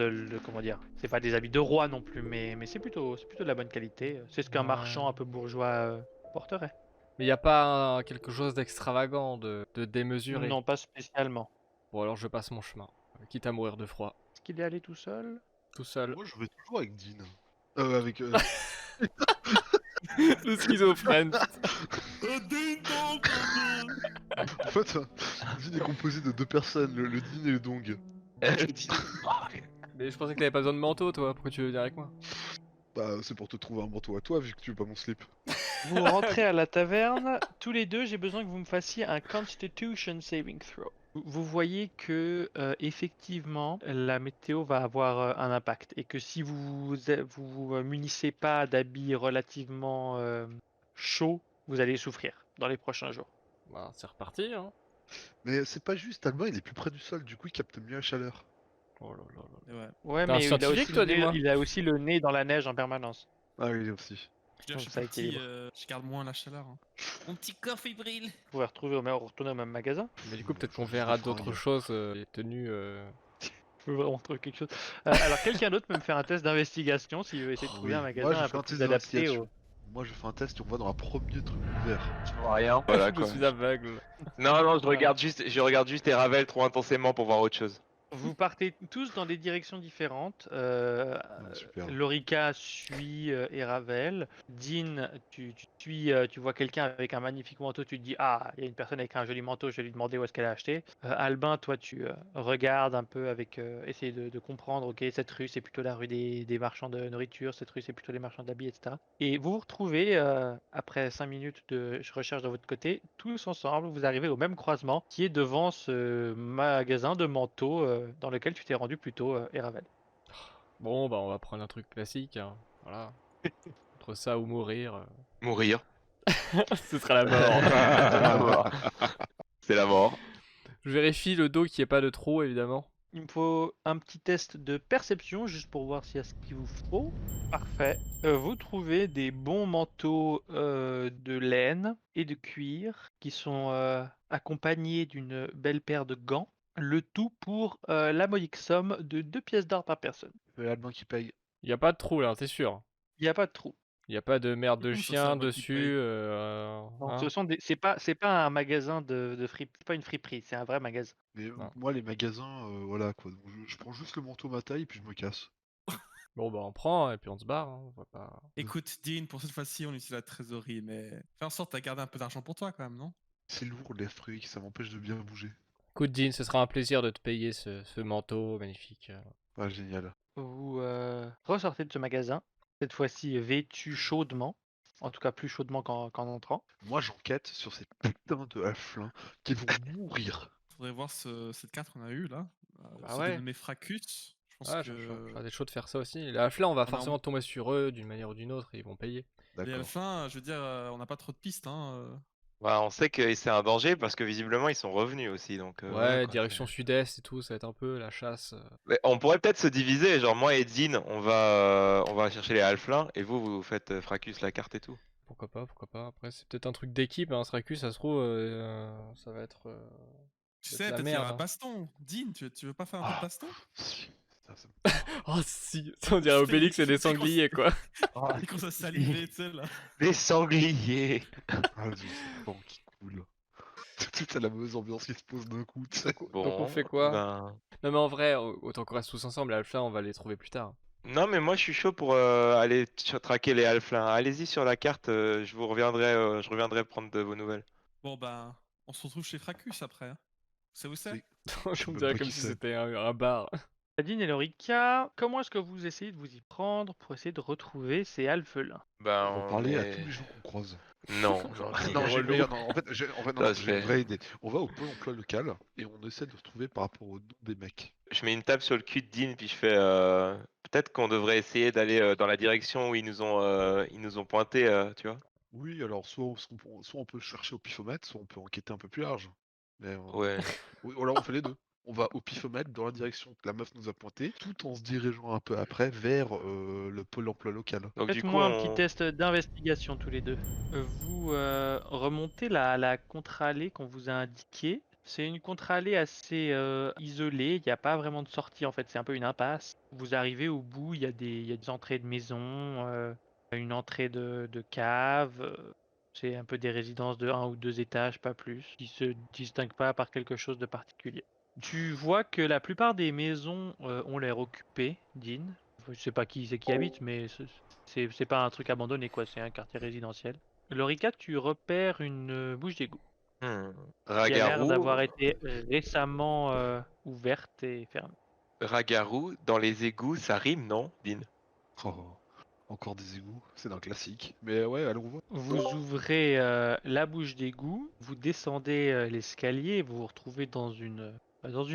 comment dire, c'est pas des habits de roi non plus, mais c'est plutôt de la bonne qualité. C'est ce qu'un Ouais. marchand un peu bourgeois porterait. Mais il n'y a pas quelque chose d'extravagant, de démesuré. Non, pas spécialement. Bon alors je passe mon chemin, quitte à mourir de froid. Est-ce qu'il est allé tout seul? Tout seul. Moi je vais toujours avec Dean. Avec. Le schizophrène. En fait, Dean est composé de deux personnes, le Dean et le Dong. Mais je pensais que t'avais pas besoin de manteau toi, pourquoi tu veux venir avec moi? Bah c'est pour te trouver un manteau à toi vu que tu veux pas mon slip. Vous rentrez à la taverne, tous les deux, j'ai besoin que vous me fassiez un Constitution Saving Throw. Vous voyez que effectivement la météo va avoir un impact et que si vous munissez pas d'habits relativement chauds, vous allez souffrir dans les prochains jours. Bah c'est reparti hein. Mais c'est pas juste, Albin il est plus près du sol, du coup il capte mieux la chaleur. Oh là là là. Et ouais. Ouais, T'es un mais scientifique, toi, dis-moi. il a aussi le nez dans la neige en permanence. Ah oui aussi. Je veux dire, je suis Ça petit, équilibre. je garde moins la chaleur. Hein. Mon petit corps fébrile. Vous pouvez retourner au même magasin. Mais du coup peut-être qu'on verra d'autres choses, les tenues... Vous pouvez vraiment trouver quelque chose. Alors quelqu'un d'autre peut me faire un test d'investigation s'il veut essayer de trouver un magasin Moi je un fais peu un plus test adapté d'investigation. Moi je fais un test et on va dans un premier truc ouvert. Je vois rien. Voilà Je quoi. suis aveugle. Non, je Ouais. regarde juste Eravel trop intensément pour voir autre chose. Vous partez tous dans des directions différentes. Super. Lorica suit Eravel. Dean, tu suis, tu vois quelqu'un avec un magnifique manteau, tu te dis ah, il y a une personne avec un joli manteau, je vais lui demander où est-ce qu'elle a acheté. Albin, toi tu regardes un peu avec essayer de comprendre, ok, cette rue c'est plutôt la rue des marchands de nourriture, cette rue c'est plutôt les marchands d'habits, etc. Et vous vous retrouvez après 5 minutes de recherche de votre côté, tous ensemble, vous arrivez au même croisement qui est devant ce magasin de manteaux dans lequel tu t'es rendu plus tôt, Eravel. Bon, bah on va prendre un truc classique, hein. Voilà. Entre ça ou mourir, Mourir. ce sera la mort. La mort. C'est la mort. Je vérifie le dos qu'il n'y ait pas de trou, évidemment. Il me faut un petit test de perception juste pour voir s'il y a ce qu'il vous faut. Parfait. Vous trouvez des bons manteaux de laine et de cuir qui sont accompagnés d'une belle paire de gants. Le tout pour la modique somme de 2 pièces d'or par personne. C'est Albin qui paye. Il n'y a pas de trou là, t'es sûr? Il n'y a pas de trou. Il n'y a pas de merde de Comment ça, c'est chien Albin qui dessus. paye Donc, Hein ce sont des... c'est pas un magasin de friperie, c'est pas une friperie, c'est un vrai magasin. Mais Non. moi les magasins, voilà quoi. Donc, je prends juste le manteau ma taille et puis je me casse. Bon, bah on prend et puis on se barre. Hein. On va pas... Écoute, Dean, pour cette fois-ci, on utilise la trésorerie, mais fais en sorte de garder un peu d'argent pour toi quand même, non? C'est lourd les fruits, ça m'empêche de bien bouger. Écoute, Dean, ce sera un plaisir de te payer ce manteau magnifique. Ah génial. Vous ressortez de ce magasin, cette fois-ci vêtu chaudement, en tout cas plus chaudement qu'en entrant. Moi j'enquête sur ces putains de halflins qui vont mourir. Faudrait voir cette carte qu'on a eue là. Bah C'est ouais. dénommé Fracus. Je pense Ah, que j'aurais chaud de faire ça aussi. Là, on va On a forcément tomber sur eux d'une manière ou d'une autre et ils vont payer. les D'accord. Alphins, je veux dire, on n'a pas trop de pistes. Hein. Bah, on sait que c'est un danger parce que visiblement ils sont revenus aussi. Donc, Ouais, voilà, quoi, direction sud-est et tout, ça va être un peu la chasse. Mais on pourrait peut-être se diviser. Genre, moi et Dean, on va chercher les halflins et vous faites Fracus la carte et tout. Pourquoi pas, pourquoi pas. Après, c'est peut-être un truc d'équipe, hein, Syracuse, ça se trouve, ça va être. Tu C'est sais, de la peut-être il y aura merde, un hein. baston. Dean, tu veux pas faire un peu de Ah. baston? Si, ça me- Oh si, on dirait Obélix et des sangliers, quoi. Il commence à saliver, tu sais là. Des sangliers. Ah, c'est bon qui coule. Toute la mauvaise ambiance qui se pose d'un coup, tu sais. Bon, Donc on fait quoi? ben, Non mais en vrai, autant qu'on reste tous ensemble, Alpha, on va les trouver plus tard. non, mais moi je suis chaud pour aller traquer les halflins. Allez-y sur la carte, je reviendrai prendre de vos nouvelles. Bon ben, on se retrouve chez Fracus après. Hein. C'est où c'est? Je sais On même dirait pas comme qui si c'est. c'était un bar. Nadine et Lorica, comment est-ce que vous essayez de vous y prendre pour essayer de retrouver ces alphelins? Ben, On va parler à tous les gens qu'on croise. Non, genre, Non, relou. en fait, non, Ça, j'ai une c'est- vraie idée. On va au pôle emploi local et on essaie de retrouver par rapport au nom des mecs. je mets une table sur le cul de Dean puis je fais peut-être qu'on devrait essayer d'aller dans la direction où ils nous ont pointé, tu vois. Oui, alors soit on peut chercher au pifomètre, soit on peut enquêter un peu plus large. Mais Ouais. oui, alors on fait les deux. On va au pifomètre dans la direction que la meuf nous a pointé, tout en se dirigeant un peu après vers le pôle emploi local. Donc du coup, Faites-moi un petit test d'investigation tous les deux. Vous remontez la contre-allée qu'on vous a indiquée. C'est une contre-allée assez isolée, il n'y a pas vraiment de sortie en fait, c'est un peu une impasse. Vous arrivez au bout, il y a des entrées de maisons, une entrée de cave. C'est un peu des résidences de 1 ou 2 étages, pas plus, qui se distinguent pas par quelque chose de particulier. Tu vois que la plupart des maisons ont l'air occupées, Dean. Je sais pas qui c'est qui habite, mais c'est pas un truc abandonné quoi, c'est un quartier résidentiel. Lorica, tu repères une bouche d'égout qui a l'air Ragarou, d'avoir été récemment ouverte et fermée. Ragarou, dans les égouts, ça rime, non, Dean? Oh, encore des égouts, c'est d'un classique. Mais ouais, allons voir. Vous ouvrez la bouche d'égout, vous descendez l'escalier et vous vous retrouvez dans une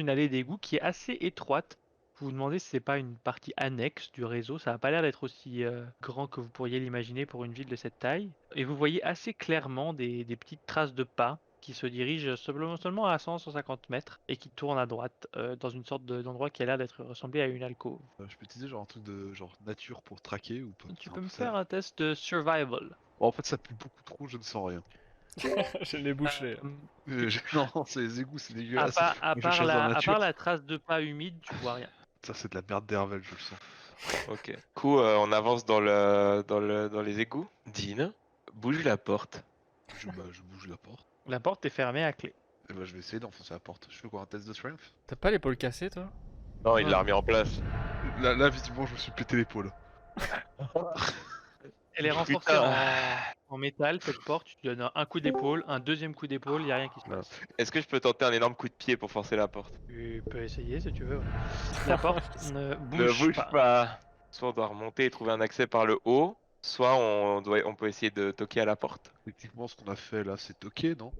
allée d'égout qui est assez étroite. Vous vous demandez si c'est pas une partie annexe du réseau, ça n'a pas l'air d'être aussi grand que vous pourriez l'imaginer pour une ville de cette taille. Et vous voyez assez clairement des petites traces de pas qui se dirigent seulement à 100-150 mètres et qui tournent à droite dans une sorte d'endroit qui a l'air d'être ressemblé à une alcôve. Je peux utiliser genre un truc de genre nature pour traquer ou pas? Tu Non, peux me ça- faire un test de survival. En fait, ça pue beaucoup trop, je ne sens rien. Je l'ai bouché. Non, c'est les égouts, c'est À dégueulasse. part, Moi, je cherche dans la à nature. part la trace de pas humide, tu vois rien. Ça, c'est de la merde d'Hervel, je le sens. Ok. Du coup, on avance dans les égouts. Dean, bouge la porte. Je bouge la porte. La porte est fermée à clé. Et bah je vais essayer d'enfoncer la porte. Je fais quoi, un test de strength? T'as pas l'épaule cassée, toi? Non, il l'a Ouais. remis en place. Là, visiblement, je me suis pété l'épaule. Elle est renforcée Putain. en métal, cette porte. Tu donnes un coup d'épaule, un deuxième coup d'épaule, il n'y a rien qui se passe. Est-ce que je peux tenter un énorme coup de pied pour forcer la porte? Tu peux essayer si tu veux. Ouais. La porte ne Ne bouge bouge pas. pas. Soit on doit remonter et trouver un accès par le haut, soit on peut essayer de toquer à la porte. Techniquement, ce qu'on a fait là, c'est toqué, non?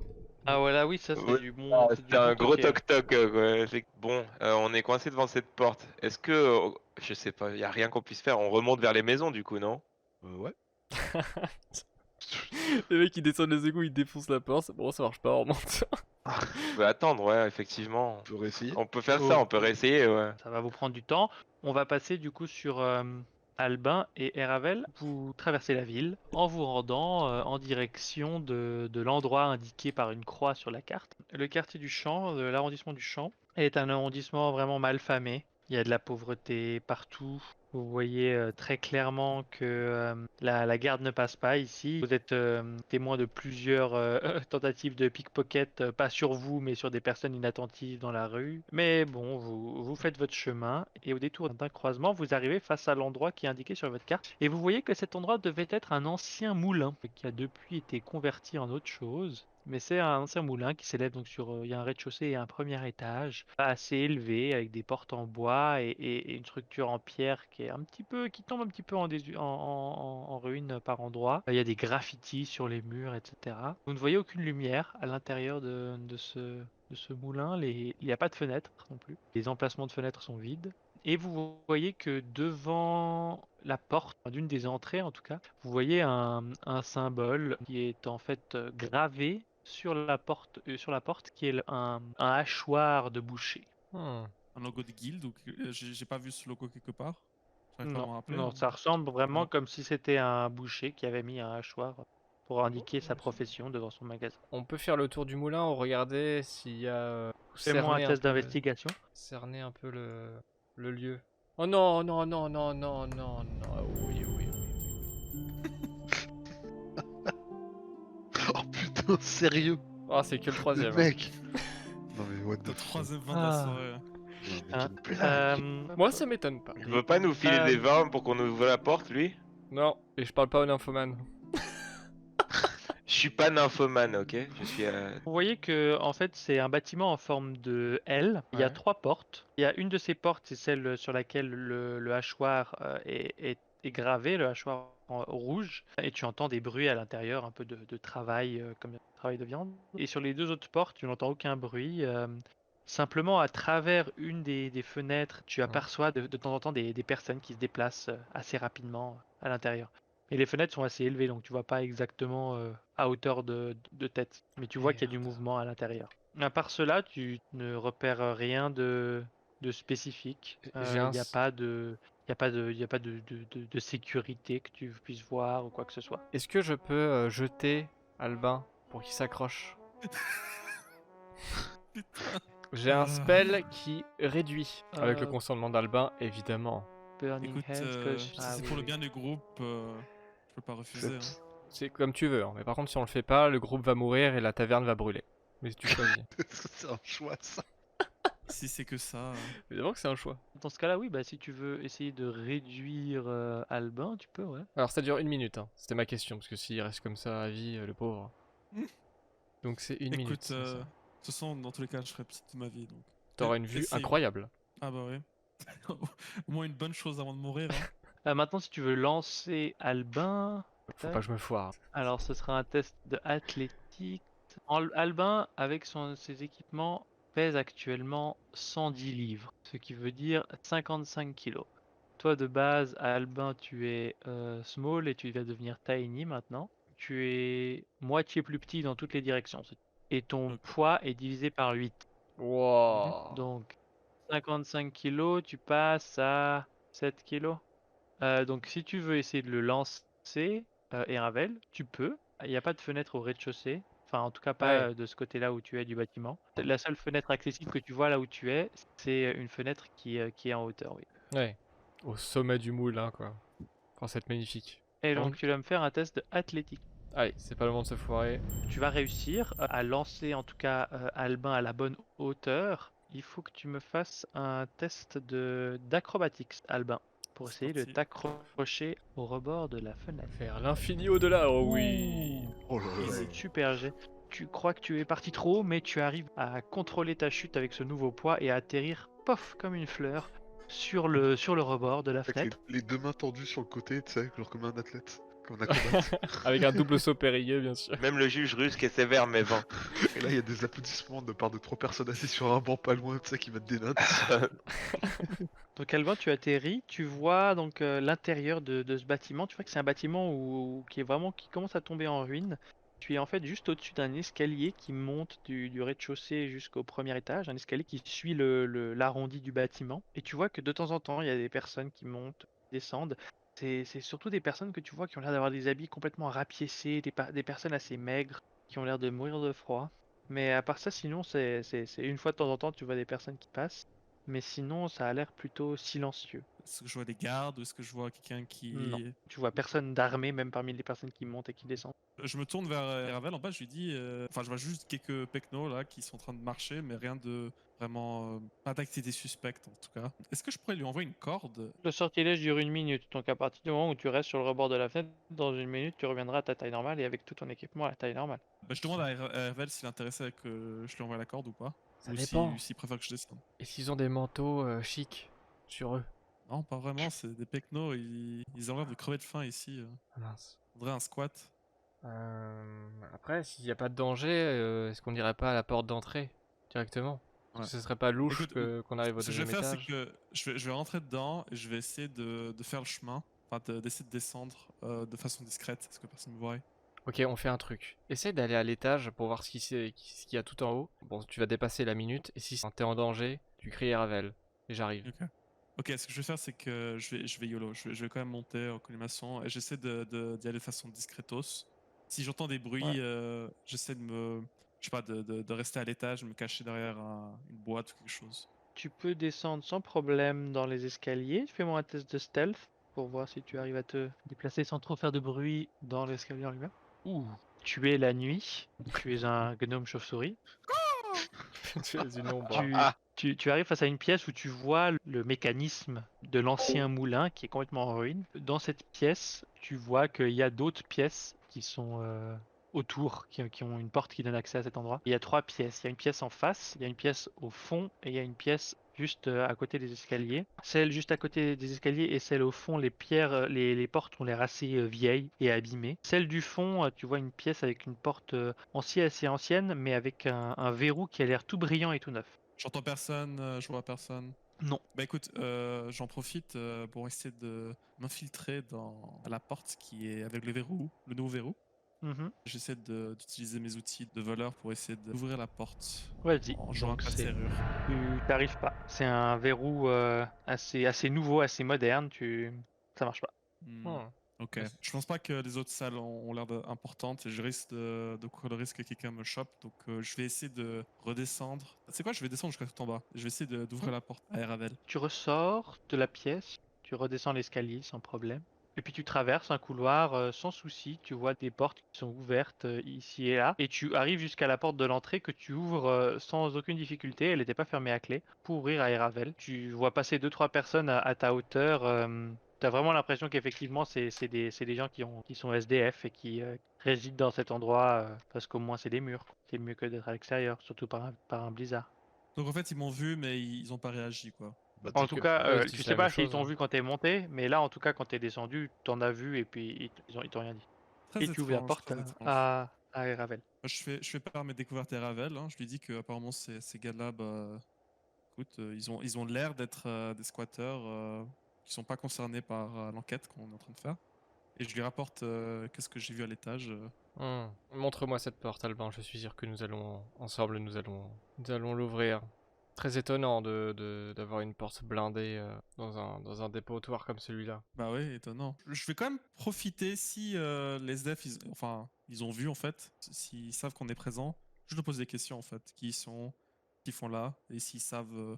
Ah voilà, oui, ça c'est Ouais. du bon. Ah, C'est du c'était bon un gros toqué, ouais. toc-toc. Bon, on est coincé devant cette porte. Est-ce que, je sais pas, y a rien qu'on puisse faire? On remonte vers les maisons du coup, non? Ouais. Le mec il descend les égouts, il défonce la porte. Bon, ça marche pas, on remonte. On peut attendre, ouais, effectivement. On peut réessayer. On peut faire Oh. ça, on peut réessayer, ouais. Ça va vous prendre du temps. On va passer du coup sur Albin et Eravel. Vous traversez la ville en vous rendant en direction de l'endroit indiqué par une croix sur la carte. Le quartier du Champ, l'arrondissement du Champ, est un arrondissement vraiment mal famé. Il y a de la pauvreté partout. Vous voyez très clairement que la garde ne passe pas ici. Vous êtes témoin de plusieurs tentatives de pickpocket, pas sur vous, mais sur des personnes inattentives dans la rue. Mais bon, vous faites votre chemin et au détour d'un croisement, vous arrivez face à l'endroit qui est indiqué sur votre carte. Et vous voyez que cet endroit devait être un ancien moulin qui a depuis été converti en autre chose. Mais c'est un ancien moulin qui s'élève donc sur. Il y a un rez-de-chaussée et un premier étage, assez élevé, avec des portes en bois et une structure en pierre qui est un petit peu, qui tombe un petit peu en ruine par endroits. Il y a des graffitis sur les murs, etc. Vous ne voyez aucune lumière à l'intérieur de ce moulin. Il n'y a pas de fenêtres non plus. Les emplacements de fenêtres sont vides. Et vous voyez que devant la porte, d'une des entrées en tout cas, vous voyez un symbole qui est en fait gravé sur la porte qui est un hachoir de boucher. Hmm. Un logo de guild ou j'ai pas vu ce logo quelque part. J'arrive pas à Non, me rappeler. non, hein. ça ressemble vraiment Non. comme si c'était un boucher qui avait mis un hachoir pour indiquer sa profession devant son magasin. On peut faire le tour du moulin, regarder s'il y a. Fais-moi un test d'investigation. Cerner un peu le lieu. Oh non, non, non, non, non, non, non. Ah oui, oui, oui. Oh putain, sérieux? Ah, c'est que le Le troisième. hein. mec! Non mais what the Le fuck? troisième vin de la Ah. soirée. Non, mais Hein, quelle blague! Moi, ça m'étonne pas. Il veut pas nous filer des vins pour qu'on ouvre la porte, lui? Non, et je parle pas au nymphomane. Je suis pas nymphomane, ok? Je suis. Vous voyez que en fait c'est un bâtiment en forme de L. Il y a Ouais. 3 portes. Il y a une de ces portes, c'est celle sur laquelle le hachoir est gravé, le hachoir rouge. Et tu entends des bruits à l'intérieur, un peu de travail, comme du travail de viande. Et sur les 2 autres portes, tu n'entends aucun bruit. Simplement à travers une des fenêtres, tu aperçois de temps en temps des personnes qui se déplacent assez rapidement à l'intérieur. Et les fenêtres sont assez élevées, donc tu vois pas exactement à hauteur de tête. Mais tu vois qu'il y a du Merde. mouvement à l'intérieur. À part cela, tu ne repères rien de spécifique. J'ai Il un n'y a s- pas de, il y a pas de, il y a pas de sécurité que tu puisses voir ou quoi que ce soit. Est-ce que je peux jeter Albin pour qu'il s'accroche? Putain. J'ai un Ah. spell qui réduit avec le Euh, consentement d'Albin, évidemment. Burning Écoute, Hands, si ah c'est oui, pour le oui. bien du groupe, je peux pas refuser. hein. C'est comme tu veux, hein. Mais par contre, si on le fait pas, le groupe va mourir et la taverne va brûler. Mais si tu choisis. Est-ce que c'est un choix ça? Si c'est que ça. Évidemment que c'est un choix. Dans ce cas-là, oui, bah si tu veux essayer de réduire Albin, tu peux, ouais. Alors ça dure 1 minute, hein. C'était ma question, parce que s'il reste comme ça à vie, le pauvre. Donc c'est 1 minute. Écoute, c'est de ça. toute façon, dans tous les cas, je serai petite de ma vie. Donc. T'auras une vue Essaye. incroyable. Ah bah oui. Au moins une bonne chose avant de mourir. hein. Maintenant, si tu veux lancer Albin, Faut pas que je me foire. alors ce sera un test de athlétique. Albin, avec ses équipements, pèse actuellement 110 livres, ce qui veut dire 55 kilos. Toi, de base, Albin, tu es small et tu vas devenir tiny maintenant. Tu es moitié plus petit dans toutes les directions. Et ton Ok. poids est divisé par 8. Wow. Donc, 55 kilos, tu passes à 7 kilos. Donc, si tu veux essayer de le lancer, Eravel, tu peux. Il n'y a pas de fenêtre au rez-de-chaussée. Enfin, en tout cas, pas Ouais. de ce côté-là où tu es du bâtiment. La seule fenêtre accessible que tu vois là où tu es, c'est une fenêtre qui est en hauteur, oui. Ouais. Au sommet du moulin, quoi. Quand c'est magnifique. Et Bon. donc tu vas me faire un test de athlétique. Allez, c'est pas le moment de se foirer. Tu vas réussir à lancer en tout cas Albin à la bonne hauteur. Il faut que tu me fasses un test d'acrobatics, Albin, pour C'est essayer de parti. t'accrocher au rebord de la fenêtre. Vers l'infini au-delà, oh oui. Oh là là. Easy, super jet. Tu crois que tu es parti trop haut, mais tu arrives à contrôler ta chute avec ce nouveau poids et à atterrir, pof, comme une fleur, sur le rebord de la Avec fenêtre. les deux mains tendues sur le côté, tu sais, genre comme un athlète. Comme un acrobate. Avec un double saut périlleux, bien sûr. Même le juge russe qui est sévère mais vent. Et là, il y a des applaudissements de part de 3 personnes assises sur un banc pas loin, tu sais, qui mettent des notes. Donc Albin, tu atterris, tu vois donc l'intérieur de ce bâtiment. Tu vois que c'est un bâtiment qui commence à tomber en ruine. Tu es en fait juste au-dessus d'un escalier qui monte du rez-de-chaussée jusqu'au premier étage, un escalier qui suit l'arrondi du bâtiment. Et tu vois que de temps en temps, il y a des personnes qui montent, descendent. C'est surtout des personnes que tu vois qui ont l'air d'avoir des habits complètement rapiécés, des personnes assez maigres, qui ont l'air de mourir de froid. Mais à part ça, sinon, c'est une fois de temps en temps, tu vois des personnes qui passent. Mais sinon, ça a l'air plutôt silencieux. Est-ce que je vois des gardes ou est-ce que je vois quelqu'un qui... Non. Tu vois personne d'armé, même parmi les personnes qui montent et qui descendent. Je me tourne vers Ravel en bas, je lui dis... Enfin, je vois juste quelques pecnos là qui sont en train de marcher, mais rien de vraiment... pas d'activité suspecte en tout cas. Est-ce que je pourrais lui envoyer une corde? Le sortilège dure 1 minute, donc à partir du moment où tu restes sur le rebord de la fenêtre, dans 1 minute, tu reviendras à ta taille normale et avec tout ton équipement à la taille normale. Bah, je demande à Ravel s'il est intéressé que je lui envoie la corde ou pas. Ça Ou dépend. s'il préfère que je descende. Et s'ils ont des manteaux chics sur eux? Non, pas vraiment, c'est des pecnos, ils ont l'air de crever de faim ici. Ah mince. Faudrait un squat. Après, s'il n'y a pas de danger, est-ce qu'on irait pas à la porte d'entrée directement? Parce Ouais. que ce serait pas louche Écoute, qu'on arrive au ce que je vais deuxième faire, c'est étage. que je vais rentrer dedans et je vais essayer de faire le chemin. Enfin, d'essayer de descendre de façon discrète, parce que personne ne me voit. Ok, on fait un truc. Essaye d'aller à l'étage pour voir ce qu'il y a tout en haut. Bon, tu vas dépasser la minute, et si t'es en danger, tu cries à Ravel. Et j'arrive. Ok. Ok, ce que je vais faire, c'est que je vais YOLO. Je vais quand même monter en colimaçon et j'essaie d'y aller de façon discretos. Si j'entends des bruits, Ouais. j'essaie de me. Je sais pas, de rester à l'étage, me cacher derrière une boîte ou quelque chose. Tu peux descendre sans problème dans les escaliers. Fais-moi un test de stealth pour voir si tu arrives à te déplacer sans trop faire de bruit dans l'escalier en lui-même. Ouh. Tu es la nuit. Tu es un gnome chauve-souris. Tu es une ombre. Tu arrives face à une pièce où tu vois le mécanisme de l'ancien moulin qui est complètement en ruine. Dans cette pièce, tu vois qu'il y a d'autres pièces qui sont autour, qui ont une porte qui donne accès à cet endroit. Il y a 3 pièces. Il y a une pièce en face, il y a une pièce au fond et il y a une pièce juste à côté des escaliers. Celle juste à côté des escaliers et celle au fond, les pierres, les portes ont l'air assez vieilles et abîmées. Celle du fond, tu vois une pièce avec une porte assez ancienne, mais avec un verrou qui a l'air tout brillant et tout neuf. J'entends personne, je vois personne. Non. Bah écoute, j'en profite pour essayer de m'infiltrer dans la porte qui est avec le verrou, le nouveau verrou. Mhm. J'essaie d'utiliser mes outils de voleur pour essayer d'ouvrir la porte Vas-y. en jouant Donc avec ma serrure. tu t'arrives pas. C'est un verrou assez nouveau, assez moderne. Ça marche pas. Hmm, Hmm. Ok. Ouais. Je pense pas que les autres salles ont l'air importantes et je risque de courir le risque que quelqu'un me chope. Donc je vais essayer de redescendre. C'est quoi? Je vais descendre jusqu'à tout en bas. Je vais essayer d'ouvrir la porte à Ravel. Tu ressors de la pièce, tu redescends l'escalier sans problème. Et puis tu traverses un couloir sans souci. Tu vois des portes qui sont ouvertes ici et là. Et tu arrives jusqu'à la porte de l'entrée que tu ouvres sans aucune difficulté. Elle n'était pas fermée à clé. Pour ouvrir à Eravel, tu vois passer 2-3 personnes à ta hauteur. T'as vraiment l'impression qu'effectivement c'est des gens qui sont SDF et qui résident dans cet endroit parce qu'au moins c'est des murs. C'est mieux que d'être à l'extérieur, surtout par un blizzard. Donc en fait, ils m'ont vu, mais ils ont pas réagi, quoi. Bah, En t'es tout que- cas, Ouais, ils se tu disent sais la même pas s'ils chose, t'ont hein. vu quand t'es monté, mais là, en tout cas, quand t'es descendu, t'en as vu et puis ils t'ont rien dit. Très Et tu ouvres la étrange, porte très étrange. à Eravel. Moi, je fais part mes découvertes à Ravel. Hein. Je lui dis que apparemment ces gars-là, bah, écoute, ils ont l'air d'être des squatteurs qui sont pas concernés par l'enquête qu'on est en train de faire. Et je lui rapporte qu'est-ce que j'ai vu à l'étage. Montre-moi cette porte, Albin. Je suis sûr que nous allons ensemble, nous allons l'ouvrir. Très étonnant d'avoir une porte blindée dans un dépotoir comme celui-là. Bah oui, étonnant. Je vais quand même profiter si les SDF, ils ont vu en fait, s'ils savent qu'on est présent. Je leur pose des questions en fait, qui ils sont, qu'ils font là, et s'ils savent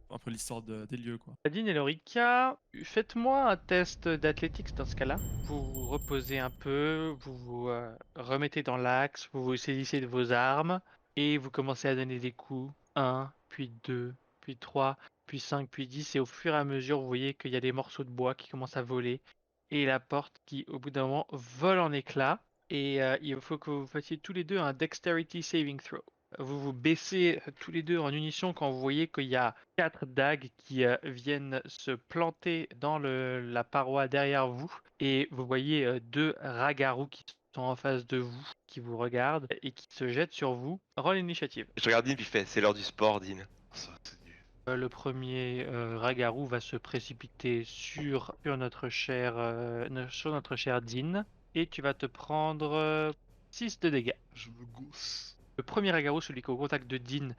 un peu l'histoire des lieux, quoi. Nadine et Lorica, faites-moi un test d'athlétiques dans ce cas-là. Vous vous reposez un peu, vous vous remettez dans l'axe, vous vous saisissez de vos armes et vous commencez à donner des coups. 1, puis 2, puis 3, puis 5, puis 10. Et au fur et à mesure, vous voyez qu'il y a des morceaux de bois qui commencent à voler et la porte qui, au bout d'un moment, vole en éclats. Et il faut que vous fassiez tous les deux un Dexterity Saving Throw. Vous vous baissez tous les deux en unisson quand vous voyez qu'il y a 4 dagues qui viennent se planter dans la paroi derrière vous. Et vous voyez 2 ragarous qui sont en face de vous, qui vous regardent et qui se jettent sur vous. Roll l'initiative. Je regarde Dean puis je fais, c'est l'heure du sport, Dean. Ça, c'est nul. Le premier ragarou va se précipiter sur notre cher Dean. Et tu vas te prendre 6 de dégâts. Je me gousse. Le premier ragarou, celui qui est au contact de Dean,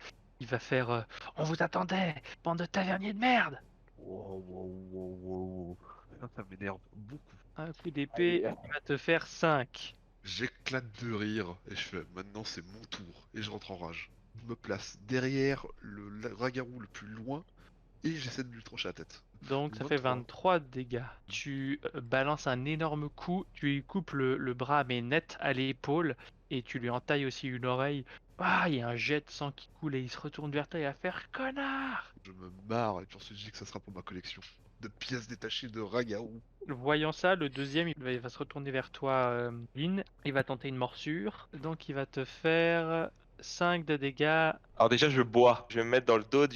il va faire On vous attendait, bande de taverniers de merde! Wow. Putain, ça m'énerve beaucoup. Un coup d'épée, il va te faire 5. J'éclate de rire et je fais maintenant c'est mon tour et je rentre en rage. Je me place derrière le ragarou le plus loin et j'essaie de lui trancher la tête. Donc ça fait 23. 23 dégâts. Tu balances un énorme coup, tu lui coupes le bras mais net à l'épaule et tu lui entailles aussi une oreille. Ah, il y a un jet de sang qui coule et il se retourne vers toi et va faire connard! Je me marre et puis ensuite je dis que ça sera pour ma collection de pièces détachées de ragarou. Voyant ça, le deuxième, il va se retourner vers toi, Lynn. Il va tenter une morsure. Donc il va te faire 5 de dégâts. Alors déjà, je bois. Je vais me mettre dans le dos de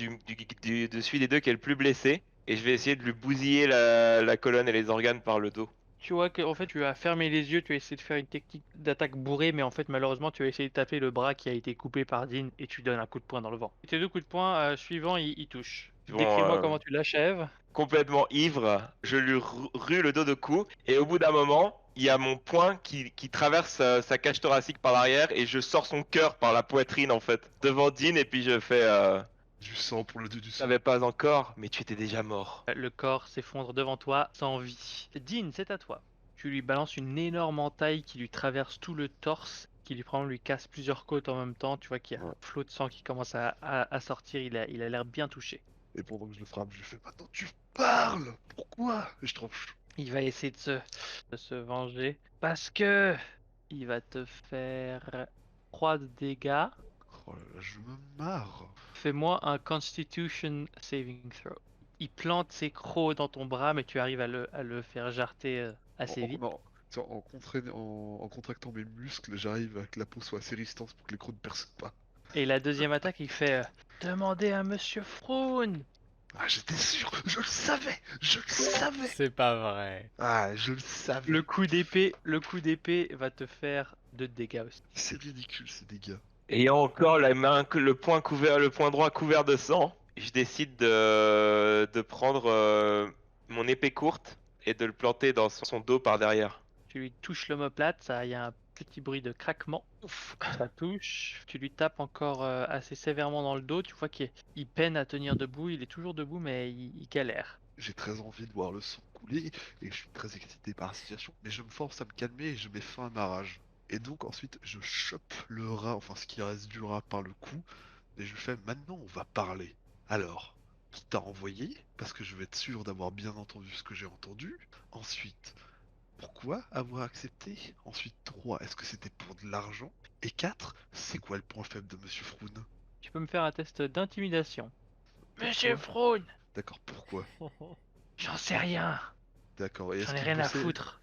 celui des deux qui est le plus blessé. Et je vais essayer de lui bousiller la colonne et les organes par le dos. Tu vois que en fait tu as fermé les yeux, tu as essayé de faire une technique d'attaque bourrée, mais en fait malheureusement tu as essayé de taper le bras qui a été coupé par Dean et tu donnes un coup de poing dans le vent. Tes 2 coups de poing suivants, ils touchent. Bon, Décris-moi comment tu l'achèves. complètement ivre, je lui rue le dos de coups. Et au bout d'un moment, il y a mon poing qui traverse sa cage thoracique par l'arrière. Et je sors son cœur par la poitrine en fait. Devant Dean et puis je fais... Du sang pour le dieu du Je sang. savais pas encore, mais tu étais déjà mort. Le corps s'effondre devant toi sans vie. Dean, c'est à toi. Tu lui balances une énorme entaille qui lui traverse tout le torse, qui lui casse plusieurs côtes en même temps. Tu vois qu'il y a un flot de sang qui commence à sortir. Il a l'air bien touché. Et pendant que je le frappe, je lui fais maintenant tu parles. Pourquoi? Et je tranche. Il va essayer de se venger parce que il va te faire 3 de dégâts. Oh là là, je me marre. Fais-moi un Constitution Saving Throw. Il plante ses crocs dans ton bras, mais tu arrives à le faire jarter assez vite. Non, tiens, en contractant mes muscles, j'arrive à que la peau soit assez résistante pour que les crocs ne percent pas. Et la deuxième attaque, il fait Demandez à Monsieur Froun. Ah, j'étais sûr, je le savais. C'est pas vrai. Ah, je le savais. Le coup d'épée va te faire 2 de dégâts aussi. C'est ridicule ces dégâts. Ayant encore le point droit couvert de sang, je décide de prendre mon épée courte et de le planter dans son dos par derrière. Tu lui touches l'omoplate, il y a un petit bruit de craquement. Ouf, ça touche. Tu lui tapes encore assez sévèrement dans le dos. Tu vois qu'il peine à tenir debout. Il est toujours debout, mais il galère. J'ai très envie de voir le sang couler et je suis très excité par la situation, mais je me force à me calmer et je mets fin à ma rage. Et donc ensuite, je chope le rat, enfin ce qui reste du rat par le cou, et je lui fais maintenant on va parler. Alors, qui t'a envoyé? Parce que je veux être sûr d'avoir bien entendu ce que j'ai entendu. Ensuite, pourquoi avoir accepté? Ensuite, 3, est-ce que c'était pour de l'argent? Et 4, c'est quoi le point faible de Monsieur Froun? Tu peux me faire un test d'intimidation. Pourquoi? Monsieur Froun, D'accord, pourquoi? j'en sais rien. D'accord, et est-ce J'en ai qu'il rien à bossait... foutre.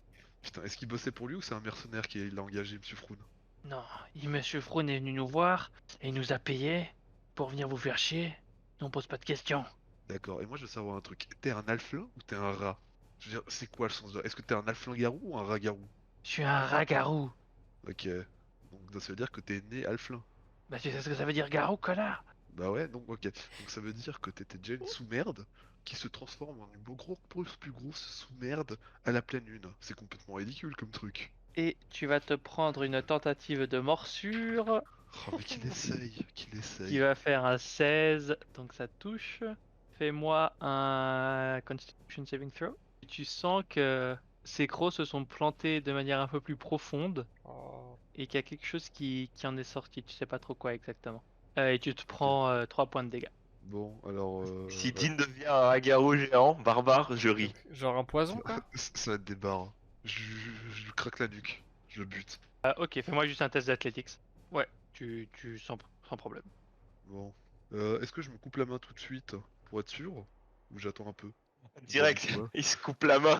Putain, est-ce qu'il bossait pour lui ou c'est un mercenaire qui l'a engagé, Monsieur Froun? Non, Monsieur Froun est venu nous voir et il nous a payé pour venir vous faire chier. On pose pas de questions. D'accord, et moi je veux savoir un truc. T'es un alflin ou t'es un rat? Je veux dire, c'est quoi le sens de... Est-ce que t'es un alflin-garou ou un rat-garou? Je suis un ragarou. Ok, donc ça veut dire que t'es né alflin. Bah tu sais ce que ça veut dire garou, connard? Bah ouais, donc ok. Donc ça veut dire que t'étais déjà une sous-merde qui se transforme en une plus grosse sous-merde à la pleine lune. C'est complètement ridicule comme truc. Et tu vas te prendre une tentative de morsure Oh mais qu'il essaye, qu'il qui essaye. va faire un 16, donc ça touche. Fais-moi un Constitution Saving Throw. Tu sens que ces crocs se sont plantés de manière un peu plus profonde Oh. et qu'il y a quelque chose qui en est sorti, tu sais pas trop quoi exactement. Et tu te prends 3 points de dégâts. Bon, alors. Si Dean devient un agarou géant, barbare, je ris. Genre un poison, quoi? Ça va être des barres. Je lui craque la nuque. Je le bute. Ok, fais-moi juste un test d'athlétics. Ouais, sans problème. Bon. Est-ce que je me coupe la main tout de suite pour être sûr? Ou j'attends un peu? Direct, Ouais, il se coupe la main.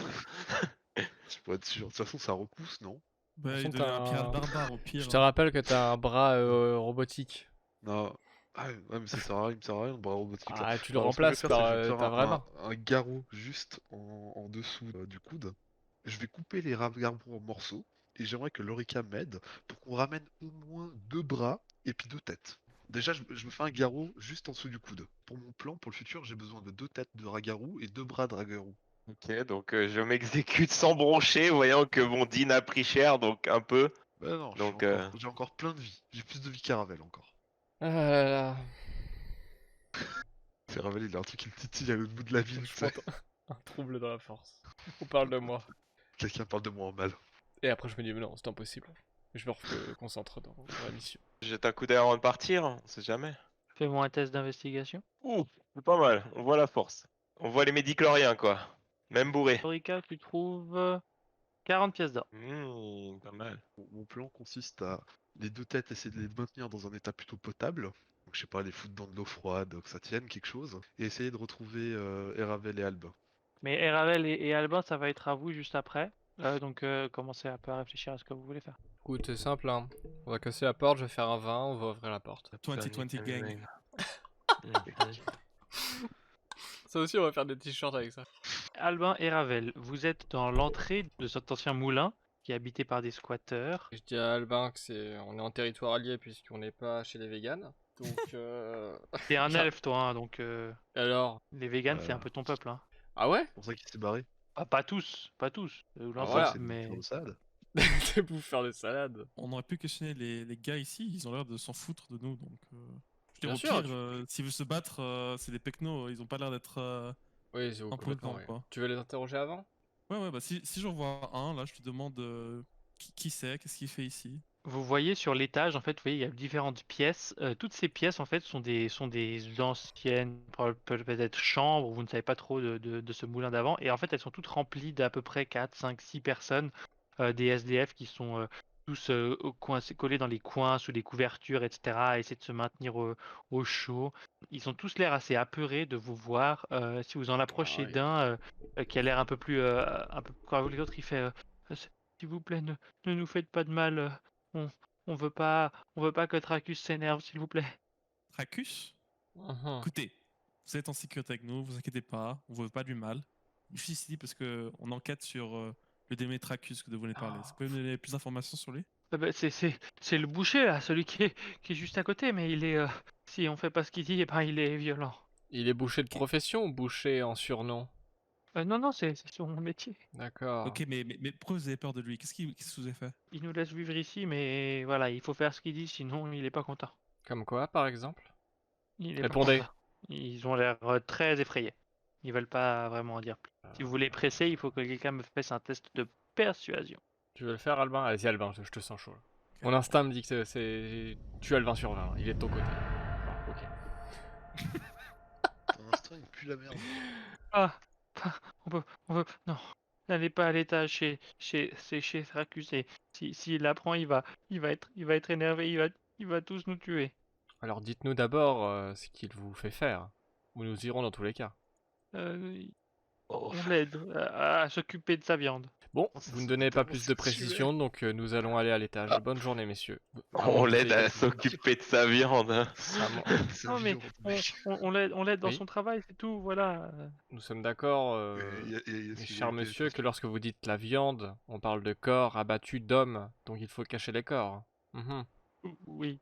pour être sûr. De toute façon, ça repousse, non? Bah, De il toute façon, devient un pirate barbare au Je pire. te rappelle que t'as un bras robotique. Non. Ah, ouais, mais ça sert à rien, il me sert à rien le bras robotique là. Ah, tu le Alors, ce que je vais remplaces faire, c'est que par je vais me faire ta vraie main. un garrot juste en dessous du coude. Je vais couper les garrots en morceaux. Et j'aimerais que Lorica m'aide pour qu'on ramène au moins 2 bras et puis 2 têtes. Déjà, je me fais un garrot juste en dessous du coude. Pour mon plan, pour le futur, j'ai besoin de 2 têtes de ragarou et 2 bras de ragarou. Ok, donc je m'exécute sans broncher, voyant que mon Dean a pris cher, donc un peu. Bah non, Donc, j'ai encore plein de vie. J'ai plus de vie qu'Aravel encore. Ah là là. C'est Ravel, il a un truc qui me titille à l'autre bout de la ville, Je tu sais. prends un trouble dans la force. On parle de moi. Quelqu'un parle de moi en mal. Et après, je me dis, mais non, c'est impossible. Je me concentre dans la mission. jette un coup d'œil avant de partir, on sait jamais. Fais-moi un test d'investigation. Ouh, c'est pas mal, on voit la force. On voit les médicloriens, quoi. Même bourré. Orica, tu trouves 40 pièces d'or. Pas mal. Mon plan consiste à les 2 têtes essayer de les maintenir dans un état plutôt potable. Donc je sais pas, les foutre dans de l'eau froide, que ça tienne quelque chose. Et essayer de retrouver Eravel et Alba. Mais Eravel et Albin, ça va être à vous juste après. Donc commencez un peu à réfléchir à ce que vous voulez faire. Écoute, c'est simple, hein. On va casser la porte, je vais faire un 20, on va ouvrir la porte. 2020 gang. Ça aussi, on va faire des t-shirts avec ça. Albin et Ravel, vous êtes dans l'entrée de cet ancien moulin qui est habité par des squatteurs. Je dis à Albin que on est en territoire allié puisqu'on n'est pas chez les véganes. Donc, T'es un Ça- elfe toi, hein, donc alors. les véganes c'est un peu ton peuple. Hein. Ah ouais? C'est pour ça qu'il s'est barré. Ah, pas tous, ou Ah, l'ensemble, voilà. C'est mais une salade. C'est pour faire des salades. On aurait pu questionner les gars ici, ils ont l'air de s'en foutre de nous, donc... Je veux Bien dire, sûr, au pire, s'ils veulent se battre, c'est des pecnos, ils ont pas l'air d'être... Oui, c'est complètement, complètement, ouais. quoi. Tu veux les interroger avant? Ouais, bah si j'en vois un, là, je lui demande qui c'est, qu'est-ce qu'il fait ici. vous voyez sur l'étage, en fait, vous voyez, il y a différentes pièces. Toutes ces pièces, en fait, sont des anciennes, peut-être chambres, vous ne savez pas trop de ce moulin d'avant. Et en fait, elles sont toutes remplies d'à peu près 4, 5, 6 personnes, des SDF qui sont tous collés dans les coins, sous les couvertures, etc., à essayer de se maintenir au chaud. Ils ont tous l'air assez apeurés de vous voir. Si vous en approchez oui. d'un qui a l'air un peu plus... un peu... Quand l'autre, il fait s'il vous plaît, ne nous faites pas de mal. On, on veut pas que Tracus s'énerve, s'il vous plaît. Tracus Mhm. Écoutez, vous êtes en sécurité avec nous, vous inquiétez pas, on veut pas du mal. Je suis ici parce que on enquête sur le démé Tracus que vous venez de parler. Vous pouvez me donner plus d'informations sur lui? C'est le boucher, là, celui qui est juste à côté, mais il est... si on fait pas ce qu'il dit, eh ben, il est violent. Il est boucher de profession ou boucher en surnom? Non, c'est son métier. D'accord. Ok, mais pourquoi vous avez peur de lui? Qu'est-ce qu'il vous a fait? Il nous laisse vivre ici, mais voilà, il faut faire ce qu'il dit, sinon il est pas content. Comme quoi, par exemple? Il est Répondez. pas content. Ils ont l'air très effrayés. Ils veulent pas vraiment en dire plus. Si vous voulez presser, il faut que quelqu'un me fasse un test de persuasion. Tu veux le faire, Albin? Allez-y, Albin, je te sens chaud. Mon instinct me dit que c'est... Tu as le 20 sur 20, il est de ton côté. Ah, ok. Ton instinct, il pue la merde. Ah, on peut, non. N'allez pas à l'étage chez Syracuse. S'il apprend, il va être énervé. Il va tous nous tuer. Alors dites-nous d'abord ce qu'il vous fait faire. Ou nous irons dans tous les cas. Euh, Oh. on l'aide à s'occuper de sa viande. Bon, Oh, ça vous ne sonne donnez pas tellement plus de sexuel. précision, donc nous allons aller à l'étage. Bonne journée, messieurs. On l'aide à s'occuper de sa viande. Hein. C'est Non, mais violent, ton mec. on l'aide dans Oui. son travail, c'est tout. Voilà. Nous sommes d'accord, Est-ce mes qu'il y a chers des- monsieur, que lorsque vous dites la viande, on parle de corps abattus d'hommes, donc il faut cacher les corps. Mhm. Oui.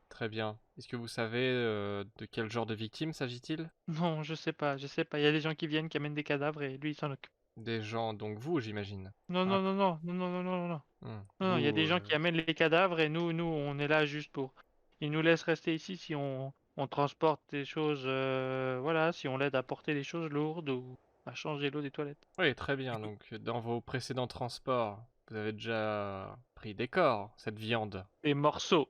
Très bien. Est-ce que vous savez de quel genre de victime s'agit-il? Non, je sais pas. Il y a des gens qui viennent, qui amènent des cadavres et lui il s'en occupe. Des gens, donc vous, j'imagine. Non, Ah. non, non, non, non, non, non, non, non. Hmm. Non, il y a des Vous, gens qui amènent les cadavres et nous, on est là juste pour. Ils nous laissent rester ici si on transporte des choses. Voilà, si on l'aide à porter des choses lourdes ou à changer l'eau des toilettes. Oui, très bien. Donc, dans vos précédents transports, vous avez déjà pris des corps, cette viande. Des morceaux.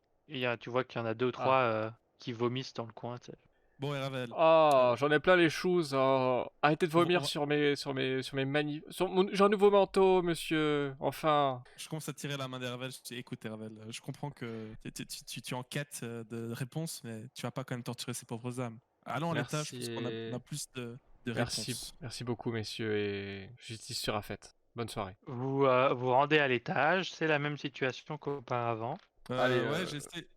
Tu vois qu'il y en a 2 ou 3 qui vomissent dans le coin. Tu sais. Bon, et Ravel. Oh, j'en ai plein les choses. Oh. Arrêtez de vomir On- sur mes manifs. J'ai un nouveau manteau, monsieur. Enfin. Je commence à tirer la main d'Eravel. Je dis, écoute, Eravel, je comprends que tu es en quête de réponses, mais tu vas pas quand même torturer ses pauvres âmes. Allons à l'étage, parce qu'on a plus de réponses. Merci beaucoup, messieurs, et justice sera faite. Bonne soirée. Vous rendez à l'étage, c'est la même situation qu'auparavant. Allez, Ouais,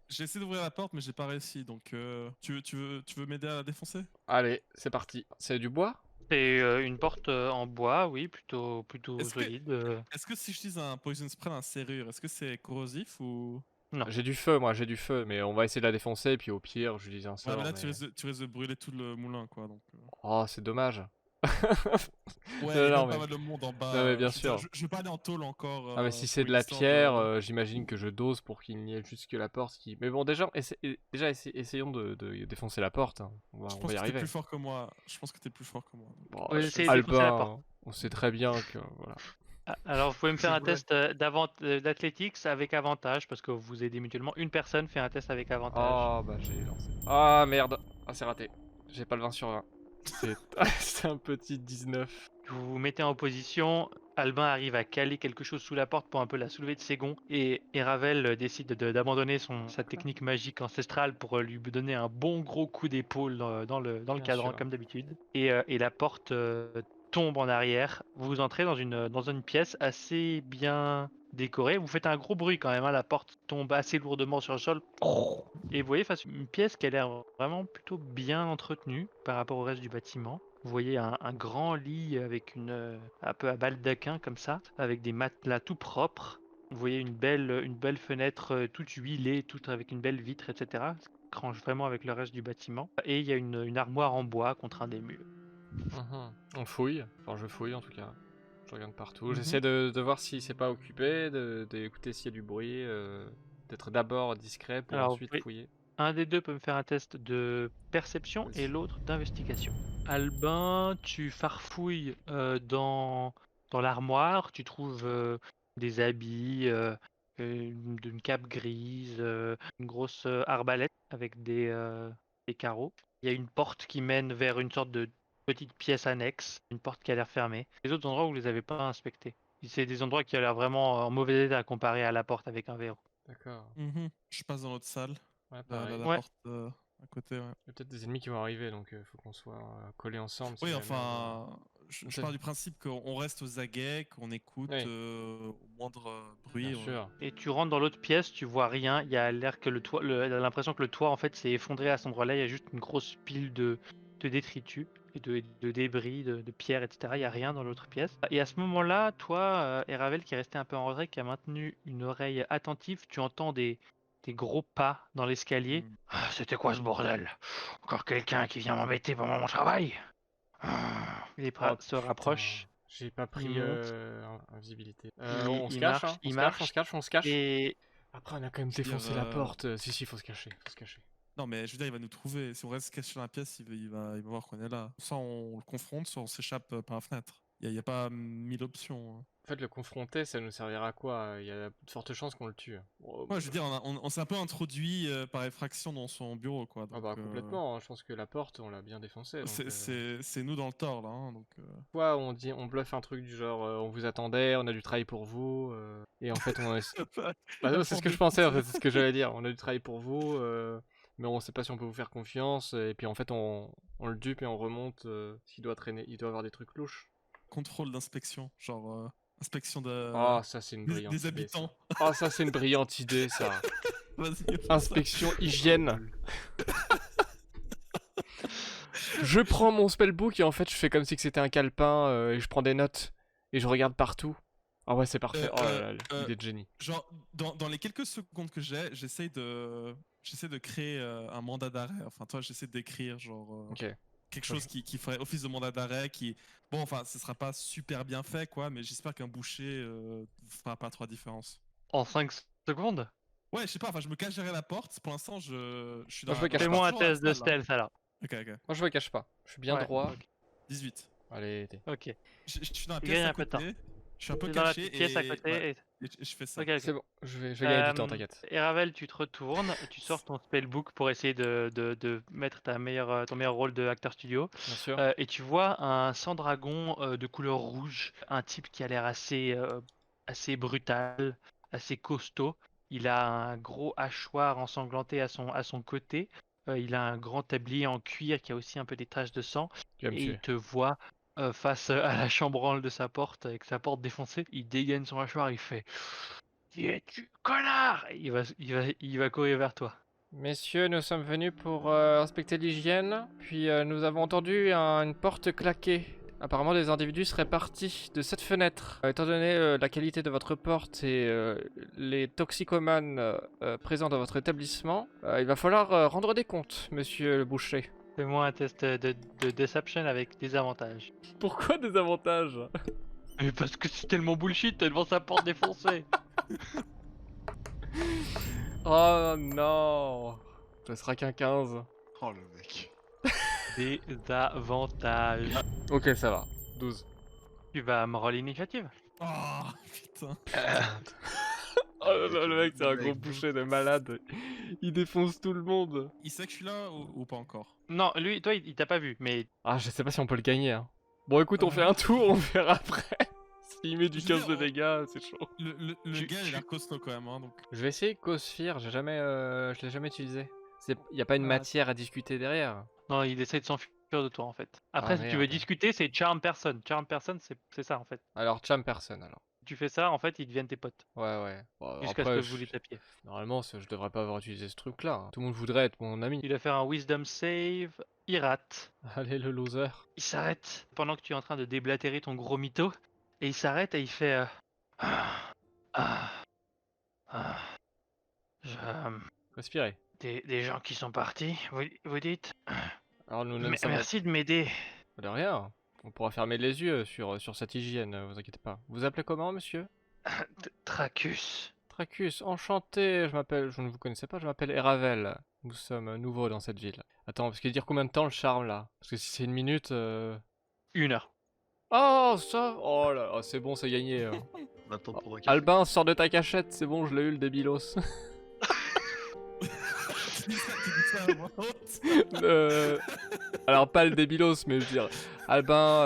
j'ai essayé d'ouvrir la porte, mais j'ai pas réussi. Donc, tu veux m'aider à la défoncer? Allez, c'est parti. C'est du bois? C'est une porte en bois, oui, plutôt Est-ce que, solide. est-ce que si j'utilise un poison spray, un serrure, est-ce que c'est corrosif ou... Non. J'ai du feu, moi, j'ai du feu, mais on va essayer de la défoncer, puis au pire, j'utilise un Ouais, sort. mais là, mais- tu risques de brûler tout le moulin, quoi. Donc, Oh, c'est dommage. Ouais, Non, il y a non, quand même mais- pas mal de monde en bas. Non, mais bien Je veux dire, sûr. je vais pas aller en tôle encore. Ah, mais si pour c'est de une la histoire pierre, j'imagine que je dose pour qu'il n'y ait juste que la porte qui. Mais bon, déjà, essayons de défoncer la porte, hein. On Je va pense y que t'es plus plus fort que moi. Je pense que t'es plus fort que moi. Donc, Bon, Ouais, je essayez suis de défoncer la Albin, porte. hein. On sait très bien que. Voilà. Alors, vous pouvez me faire Je un voulais- test d'athlétics avec avantage, parce que vous vous aidez mutuellement. Une personne fait un test avec avantage. Oh, bah j'ai lancé. Ah, merde. Ah, c'est raté. J'ai pas le 20 sur 20. C'est c'est un petit 19. Vous vous mettez en position, Albin arrive à caler quelque chose sous la porte pour un peu la soulever de ses gonds, et Ravel décide d'abandonner sa technique magique ancestrale pour lui donner un bon gros coup d'épaule dans le Bien cadran sûr. comme d'habitude. Et la porte tombe en arrière. Vous entrez dans une pièce assez bien décorée. Vous faites un gros bruit quand même, hein. La porte tombe assez lourdement sur le sol. Et vous voyez face à une pièce qui a l'air vraiment plutôt bien entretenue par rapport au reste du bâtiment. Vous voyez un grand lit avec un peu à baldaquin comme ça, avec des matelas tout propres. Vous voyez une belle fenêtre toute huilée, toute avec une belle vitre, etc. Ça cranche vraiment avec le reste du bâtiment. Et il y a une armoire en bois contre un des murs. Mhm. On fouille. Enfin, je fouille en tout cas. Je regarde partout. Mhm. J'essaie de voir si c'est pas occupé, d'écouter s'il y a du bruit, d'être d'abord discret pour Alors, ensuite oui. fouiller. Un des deux peut me faire un test de perception et l'autre d'investigation. Albin, tu farfouilles dans l'armoire, tu trouves des habits, une cape grise, une grosse arbalète avec des carreaux. Il y a une porte qui mène vers une sorte de petite pièce annexe, une porte qui a l'air fermée. Les autres endroits, vous les avez pas inspectés. C'est des endroits qui ont l'air vraiment en mauvais état comparé à la porte avec un verrou. D'accord. Je passe dans l'autre salle. Ouais, La, pareil. la Ouais. porte à côté, ouais. Il y a peut-être des ennemis qui vont arriver, donc faut qu'on soit collés ensemble. si Oui, jamais enfin, je peut-être- pars du principe qu'on reste aux aguets, qu'on écoute Oui. Au moindre bruit. Bien sûr. Et tu rentres dans l'autre pièce, tu vois rien. Il y a l'air que le toit, t'as l'impression que le toit en fait s'est effondré à cet endroit-là. Il y a juste une grosse pile de détritus et de débris, de pierres, etc. Il y a rien dans l'autre pièce. Et à ce moment-là, toi, Eravel, qui est resté un peu en retrait, qui a maintenu une oreille attentive, tu entends des gros pas dans l'escalier. Mm. Ah, c'était quoi ce bordel? Encore quelqu'un qui vient m'embêter pendant mon travail? Ah. Les bras Oh, se rapprochent. Putain, j'ai pas pris Il monte. invisibilité. Il- On se il cache, marche, hein. il On se marche. cache, on se cache. Et Après, on a quand même Je veux défoncé dire, la porte. Si, faut se cacher, faut se cacher. Non, mais je veux dire, il va nous trouver. Si on reste caché dans la pièce, il va voir qu'on est là. Soit on le confronte, soit on s'échappe par la fenêtre. Il n'y a pas 1000 options. Hein. En fait, le confronter, ça nous servira à quoi? Il y a de fortes chances qu'on le tue. Bon, Ouais, je veux dire, on s'est un peu introduit par effraction dans son bureau, quoi. ah bah donc, complètement, hein. Je pense que la porte, on l'a bien défoncée. donc, C'est nous dans le tort, là. Hein, donc, Soit on bluffe un truc du genre on vous attendait, on a du travail pour vous, et en fait on est... Bah non, c'est ce que je pensais en fait, c'est ce que j'allais dire. On a du travail pour vous, mais on sait pas si on peut vous faire confiance, et puis en fait on le dupe et on remonte, s'il doit traîner, il doit avoir des trucs louches. Contrôle d'inspection, genre inspection de... Oh, ça c'est une des brillante idée. habitants. Ça. Oh, ça c'est une brillante idée, ça. Vas-y, fais ça. Inspection hygiène. Je prends mon spellbook et en fait je fais comme si que c'était un calepin et je prends des notes et je regarde partout. Ah ouais, c'est parfait. Oh là là, l'idée de génie. Genre, dans les quelques secondes que j'essaie de créer un mandat d'arrêt. Enfin, toi, j'essaie d'écrire, genre, Ok. quelque chose qui ferait office de mandat d'arrêt, qui... Bon, enfin, ce sera pas super bien fait, quoi, mais j'espère qu'un boucher fera pas trop la différence. en 5 secondes, Ouais, je sais pas, enfin, je me cache derrière la porte. Pour l'instant, je suis Moi, dans je me cache fais-moi un toujours dans la test de salle, là. stealth alors. Ok, ok. Moi je me cache pas. Je suis bien Ouais, droit. ok. 18. Allez, t'es. Ok. Je suis dans la Tu pièce gagnes à un peu de temps. côté. Je suis un peu T'es dans la caché petite pièce à et, côté. ouais, Et... et je fais ça. Ok, ok. C'est bon, je vais gagner du temps, Euh, t'inquiète. Et Ravel, tu te retournes, tu sors ton spellbook pour essayer de mettre ton meilleur rôle de acteur studio. Bien sûr. Et tu vois un sang-dragon de couleur rouge, un type qui a l'air assez brutal, assez costaud. Il a un gros hachoir ensanglanté à son côté. Il a un grand tablier en cuir qui a aussi un peu des taches de sang. Tu vas me Et il tuer. te voit face à la chambranle de sa porte, avec sa porte défoncée. Il dégaine son hachoir, il fait Qui es-tu, connard? Et il va courir vers toi. Messieurs, nous sommes venus pour inspecter l'hygiène, puis nous avons entendu une porte claquer. Apparemment, des individus seraient partis de cette fenêtre. Étant donné la qualité de votre porte et les toxicomanes présents dans votre établissement, il va falloir rendre des comptes, monsieur le boucher. Fais-moi un test de Deception avec des avantages. Pourquoi des avantages? Mais parce que c'est tellement bullshit, t'es devant sa porte défoncée. Oh non, ce sera qu'un 15. Oh le mec. Des avantages. Ok, ça va. 12. Tu vas me roll l'initiative. Oh putain. Oh là là, le mec, c'est un gros boucher de malade. Il défonce tout le monde. Il sait que je suis là ou pas encore? Non, lui, toi, il t'a pas vu, mais Ah, je sais pas si on peut le gagner. Hein. Bon, écoute, on fait un tour, on verra après. S'il met du Je veux 15 de dire, dégâts, c'est chaud. Le gars, il a l'air costaud quand même. Hein, donc... Je vais essayer Cosphere, je l'ai jamais utilisé. Y a pas une Ah. matière à discuter derrière. non, il essaie de s'enfuir de toi en fait. Après, Ah, si tu veux merde. discuter, c'est Charm Person. Charm Person, c'est ça en fait. Alors, Cham personne, alors. Tu fais ça, en fait, ils deviennent tes potes. Ouais. Bon, Jusqu'à ce après, que vous les tapiez. normalement, je devrais pas avoir utilisé ce truc-là. Hein. Tout le monde voudrait être mon ami. Il va faire un Wisdom Save. Il rate. Allez, le loser. Il s'arrête pendant que tu es en train de déblatérer ton gros mytho. Et il s'arrête et il fait. Ah, ah, ah. Respirez. Des gens qui sont partis, vous dites Alors, nous ne savons Merci de m'aider. de rien. On pourra fermer les yeux sur cette hygiène, vous inquiétez pas. Vous appelez comment, monsieur? Tracus. Tracus, enchanté, je ne vous connaissais pas, je m'appelle Eravel. Nous sommes nouveaux dans cette ville. Attends, parce qu'il dire combien de temps le charme là? Parce que si c'est une minute... 1 heure. Oh, ça... Oh là, c'est bon, c'est gagné. Maintenant pour un café. Albin, sors de ta cachette, c'est bon, je l'ai eu le débilos. Tu dis ça à voix haute. Alors pas le débilos, mais je veux dire... Albin,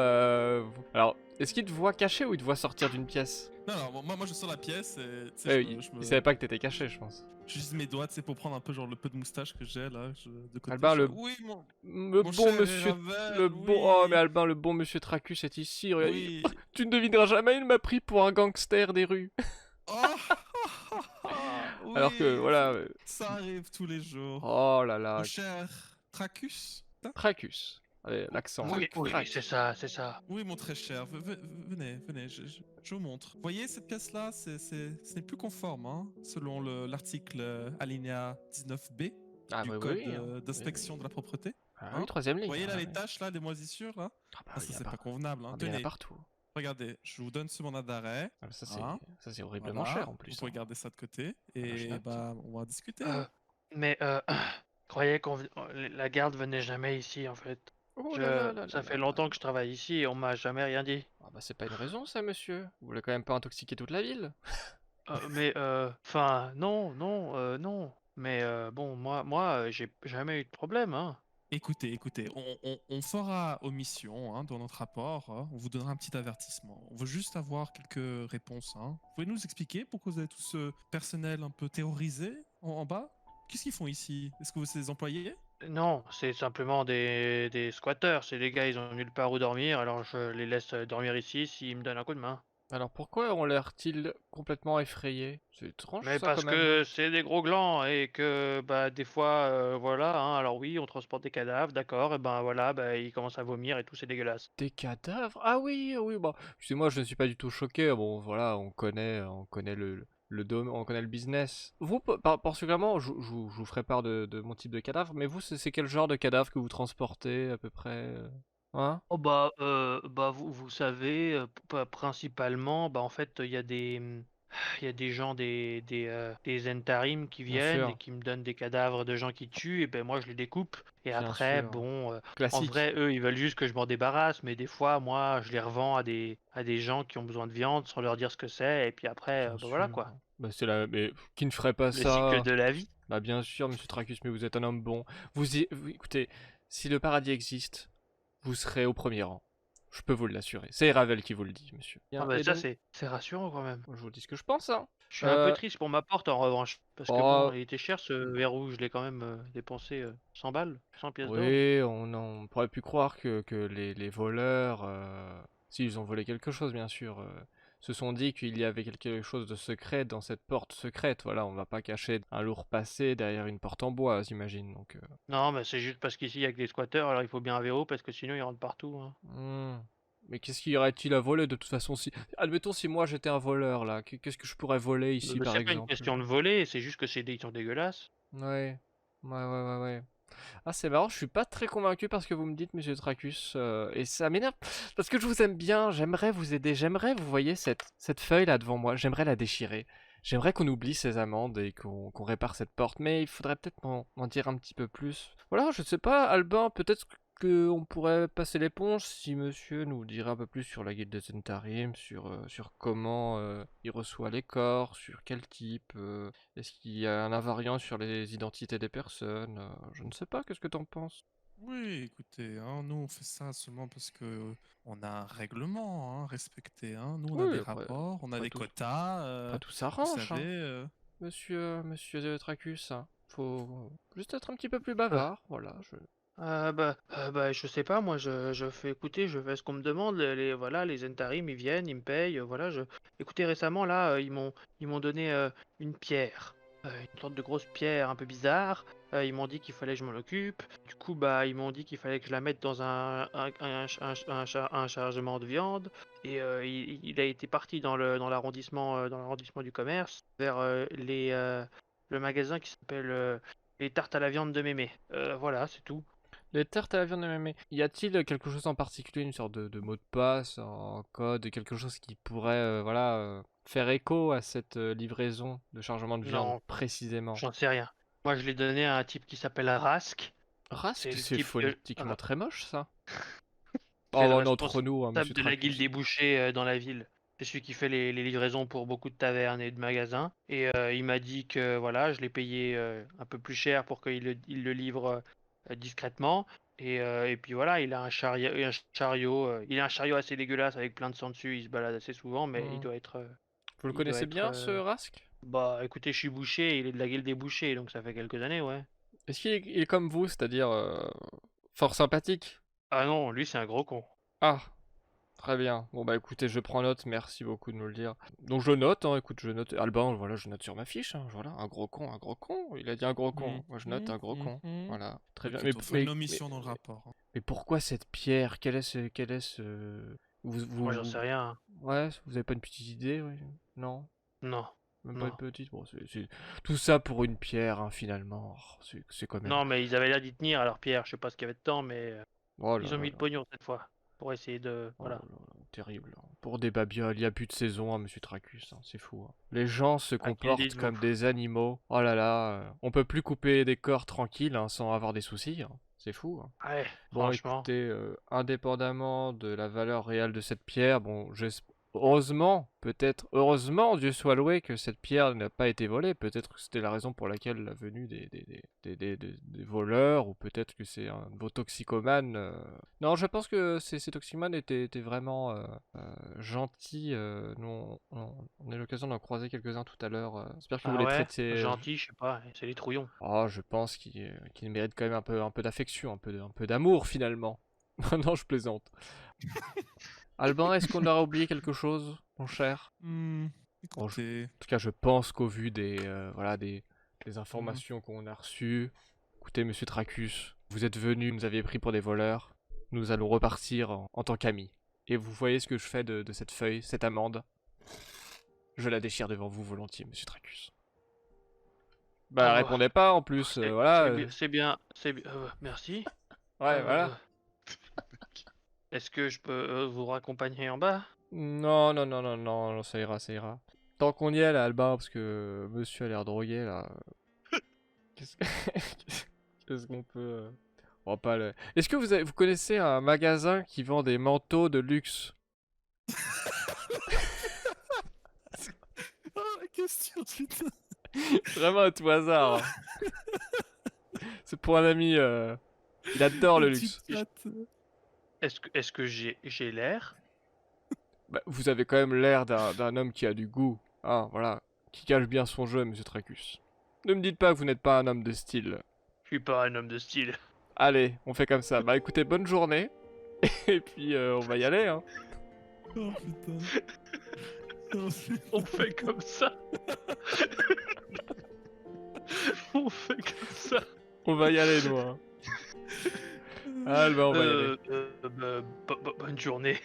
Alors, est-ce qu'il te voit caché ou il te voit sortir d'une pièce? Non, moi je sors la pièce et tu sais, Il savait pas que t'étais caché, je pense. j'utilise mes doigts, tu sais, pour prendre un peu genre le peu de moustache que j'ai là, de côté. Albin, Je fais, oui, Le mon bon cher monsieur... Ravel, Le bon... Oh, oui. mais Albin, le bon monsieur Tracus est ici, regarde. Oui. Tu ne devineras jamais, il m'a pris pour un gangster des rues. Oui, Alors que, voilà... ça arrive tous les jours. Oh là là, Mon cher Tracus. Tracus. Allez, l'accent. Oui, Trac. c'est ça. Oui, mon très cher, venez, je vous montre. Vous voyez, cette pièce-là, ce n'est plus conforme, hein, selon l'article alinéa 19b Ah du oui, code oui, hein. d'inspection de la propreté. Ah hein. oui, troisième ligne. Vous voyez là ah les ouais. taches, là, les moisissures, là Ah bah, Ah, ça, il y a c'est pas- pas convenable. Hein. Ah, mais il y en a Tenez, partout. regardez, je vous donne ce mandat d'arrêt. Ah, ça, Hein. c'est horriblement Voilà, cher en plus. Vous pouvez hein. garder ça de côté. je Et note. bah, on va discuter. Mais croyais la garde venait jamais ici en fait. Oh là là là Ça là fait là longtemps là. que je travaille ici et on m'a jamais rien dit. Ah bah c'est pas une raison ça, monsieur. Vous voulez quand même pas intoxiquer toute la ville? Enfin, non. Mais bon, moi, j'ai jamais eu de problème, hein. Écoutez, on fera omission hein, dans notre rapport. Hein. On vous donnera un petit avertissement. On veut juste avoir quelques réponses. Hein. Vous pouvez nous expliquer pourquoi vous avez tout ce personnel un peu terrorisé en bas? Qu'est-ce qu'ils font ici? Est-ce que c'est des employés? Non, c'est simplement des squatteurs. C'est des gars, ils ont nulle part où dormir, alors je les laisse dormir ici s'ils me donnent un coup de main. Alors pourquoi ont l'air-ils complètement effrayés? C'est étrange Mais ça parce quand même. que c'est des gros glands et que bah des fois voilà hein, alors oui on transporte des cadavres d'accord et ben voilà bah ils commencent à vomir et tout c'est dégueulasse. Des cadavres? Ah oui, oui, bah. Excusez-moi, je ne suis pas du tout choqué. Bon, voilà, on connaît on connaît le business. Vous, particulièrement, je vous ferai part de mon type de cadavre, mais vous, c'est quel genre de cadavre que vous transportez à peu près? Hein? Oh bah vous savez principalement bah en fait il y a il y a des gens, des Zentarim qui Bien viennent et sûr, qui me donnent des cadavres de gens qui tuent, et ben moi je les découpe. Et bien après, sûr. bon, en Classique. vrai, eux, ils veulent juste que je m'en débarrasse, mais des fois, moi, je les revends à des gens qui ont besoin de viande sans leur dire ce que c'est, et puis après, Bien bah voilà sûr. quoi. Bah, c'est la... Mais qui ne ferait pas Le cycle ça? de la vie. Bah bien sûr, monsieur Tracus, mais vous êtes un homme bon. Écoutez, si le paradis existe, vous serez au premier rang. Je peux vous l'assurer. C'est Ravel qui vous le dit, monsieur. Ah Bien, bah et ça, donc, c'est rassurant quand même. je vous dis ce que je pense, hein. Je suis un peu Euh, triste pour ma porte en revanche, parce que bon, oh, il était cher ce verrou, je l'ai quand même dépensé 100 balles, 100 pièces d'or. oui, on pourrait plus croire que les voleurs, s'ils ont volé quelque chose, bien sûr, se sont dit qu'il y avait quelque chose de secret dans cette porte secrète. Voilà, on va pas cacher un lourd passé derrière une porte en bois, j'imagine. Donc, Non, mais c'est juste parce qu'ici il y a que des squatteurs, alors il faut bien un verrou parce que sinon ils rentrent partout, hein. Mais qu'est-ce qu'il y aurait-il à voler de toute façon si... Admettons si moi j'étais un voleur là, qu'est-ce que je pourrais voler ici Mais par c'est pas une exemple? question de voler, c'est juste que ils sont dégueulasses. Ouais. Ouais. Ah c'est marrant, je suis pas très convaincu par ce que vous me dites, monsieur Tracus, et ça m'énerve, parce que je vous aime bien, j'aimerais vous aider, j'aimerais, vous voyez, cette feuille là devant moi, j'aimerais la déchirer. J'aimerais qu'on oublie ces amendes et qu'on répare cette porte, mais il faudrait peut-être m'en dire un petit peu plus. Voilà, je sais pas, Albin, peut-être qu'on pourrait passer l'éponge si monsieur nous dirait un peu plus sur la guilde des Zentarim, sur comment il reçoit les corps, sur quel type, est-ce qu'il y a un invariant sur les identités des personnes, je ne sais pas, qu'est-ce que t'en penses? Oui, écoutez, hein, nous on fait ça seulement parce que on a un règlement hein, respecté. Hein. Nous on a Oui, des rapports, on a après des tout, quotas. après tout Vous s'arrange, savez, hein, monsieur Tracus, hein. Faut juste être un petit peu plus Euh, bavard, voilà, bah, je sais pas, moi je fais écouter, je fais ce qu'on me demande, voilà, les Zentarim ils viennent, ils me payent, voilà, écoutez, récemment là, ils m'ont donné une pierre, une sorte de grosse pierre un peu bizarre, ils m'ont dit qu'il fallait que je m'en occupe, du coup bah ils m'ont dit qu'il fallait que je la mette dans un chargement de viande, et il a été parti dans l'arrondissement du commerce, vers le magasin qui s'appelle les tartes à la viande de Mémé. Voilà, c'est tout. Les tartes à la viande mais y a-t-il quelque chose en particulier, une sorte de mot de passe, en code, quelque chose qui pourrait, voilà, faire écho à cette livraison de chargement de viande Non, précisément? j'en sais rien. Moi, je l'ai donné à un type qui s'appelle Rask. C'est Rasque, le c'est type phonétiquement très moche, ça. c'est Oh, le on est entre responsable nous, hein, monsieur de la guilde Tracus. des bouchers dans la ville. C'est celui qui fait les livraisons pour beaucoup de tavernes et de magasins. Et il m'a dit que voilà, je l'ai payé un peu plus cher pour il le livre discrètement. Et puis voilà, il a un chariot assez dégueulasse avec plein de sang dessus. Il se balade assez souvent, mais Hmm. Vous le il doit connaissez être. bien, ce Rasque? Bah, écoutez, je suis boucher, il est de la guilde des bouchers, donc ça fait quelques années, ouais. Est-ce il est comme vous, c'est-à-dire fort sympathique? Ah non, lui, c'est un gros con. Ah, très bien. Bon bah écoutez, je prends note, merci beaucoup de nous le dire. Donc je note, hein, écoute, je note. Albin, voilà, je note sur ma fiche, hein, voilà, un gros con, un gros con. Il a dit un gros con. Moi je note un gros con. Voilà, très bien. Écoute, on fera une omission dans le rapport. Hein. Mais pourquoi cette pierre? Quel est ce... Moi, j'en sais rien, hein. Ouais, vous avez pas une petite idée, ouais? Non? Non, Même pas non. une petite? Bon, tout ça pour une pierre, hein, finalement. Oh, c'est quand même... Non, mais ils avaient l'air d'y tenir, alors Pierre, je sais pas ce qu'il y avait de temps, mais Oh là ils ont là mis le là. pognon cette fois. Pour essayer de. Oh là Voilà. là, terrible, hein. Pour des babioles, il n'y a plus de saison, hein, monsieur Tracus, hein, c'est fou, hein. Les gens se À qui le comportent dites-vous? comme des animaux. Oh là là, on peut plus couper des corps tranquilles hein, sans avoir des soucis, hein. C'est fou, hein. Ouais, Bon, franchement. écoutez, indépendamment de la valeur réelle de cette pierre, bon, heureusement, peut-être, heureusement, Dieu soit loué que cette pierre n'a pas été volée. Peut-être que c'était la raison pour laquelle la venue des voleurs, ou peut-être que c'est un de vos toxicomanes. Non, je pense que ces toxicomanes étaient vraiment gentils. On a eu l'occasion d'en croiser quelques-uns tout à l'heure. J'espère que vous Ah les ouais, traitez. gentil, je sais pas, c'est les trouillons. Oh, je pense qu'ils méritent quand même un peu d'affection, un peu d'amour finalement. Non, je plaisante. Albin, est-ce qu'on aura oublié quelque chose, mon cher? Bon, en Écoutez, tout cas, je pense qu'au vu voilà, des hmm, informations qu'on a reçues, écoutez, monsieur Tracus, vous êtes venu, vous nous aviez pris pour des voleurs. Nous allons repartir en tant qu'amis. Et vous voyez ce que je fais de cette feuille, cette amende? Je la déchire devant vous volontiers, monsieur Tracus. Oh Bah, bah, répondez pas en plus, voilà. c'est bien. Merci. Ouais, Euh, voilà. Est-ce que je peux vous raccompagner en bas? Non, ça ira, ça ira. Tant qu'on y est là, Albin, parce que monsieur a l'air drogué là. Qu'est-ce que- Qu'est-ce qu'on peut. On va pas le... Est-ce que vous connaissez un magasin qui vend des manteaux de luxe? Ah, la question, putain. Vraiment à tout hasard, hein. C'est pour un ami. Il adore le luxe. Est-ce que j'ai l'air? Bah, vous avez quand même l'air d'un homme qui a du goût. Ah, voilà. Qui cache bien son jeu, monsieur Tracus. Ne me dites pas que vous n'êtes pas un homme de style. Je suis pas un homme de style. Allez, on fait comme ça. Bah écoutez, bonne journée. Et puis on va y aller, hein. Oh putain. Oh, On fait comme ça. On fait comme ça. On va y aller, nous, hein. Ah, bah on va y aller. Bonne journée.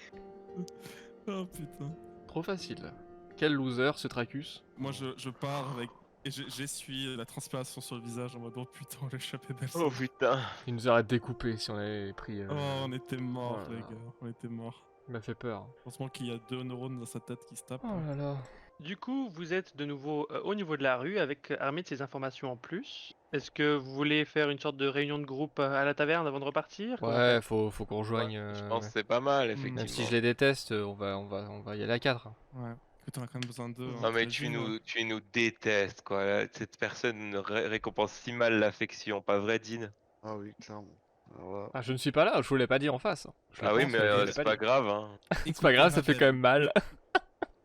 Oh putain. Trop facile. Quel loser, ce Tracus. Moi je pars avec. Et j'essuie la transpiration sur le visage en mode oh putain, on l'a échappé belle. Oh putain. Il nous aurait découpé si on avait pris... Oh, on était morts, Oh là les là. gars. On était morts. Il m'a fait peur. Heureusement qu'il y a 2 neurones dans sa tête qui se tapent. Oh là là. Du coup, vous êtes de nouveau au niveau de la rue avec armé de ces informations en plus. Est-ce que vous voulez faire une sorte de réunion de groupe à la taverne avant de repartir? Comment Ouais, faire faut qu'on rejoigne... Je pense que c'est pas mal, Même effectivement. si je les déteste, on va y aller à 4. Ouais. Putain, on a quand même besoin d'eux. hein, Non mais t'imagines, tu nous détestes quoi. Là, cette personne récompense si mal l'affection, pas vrai, Dean? Ah oui, clairement. Alors là, Ah, je ne suis pas là, je vous l'ai pas dit en face. Je le Ah oui, pense, mais je vous l'ai c'est pas pas dit. grave, hein. C'est pas grave, ça fait quand même mal.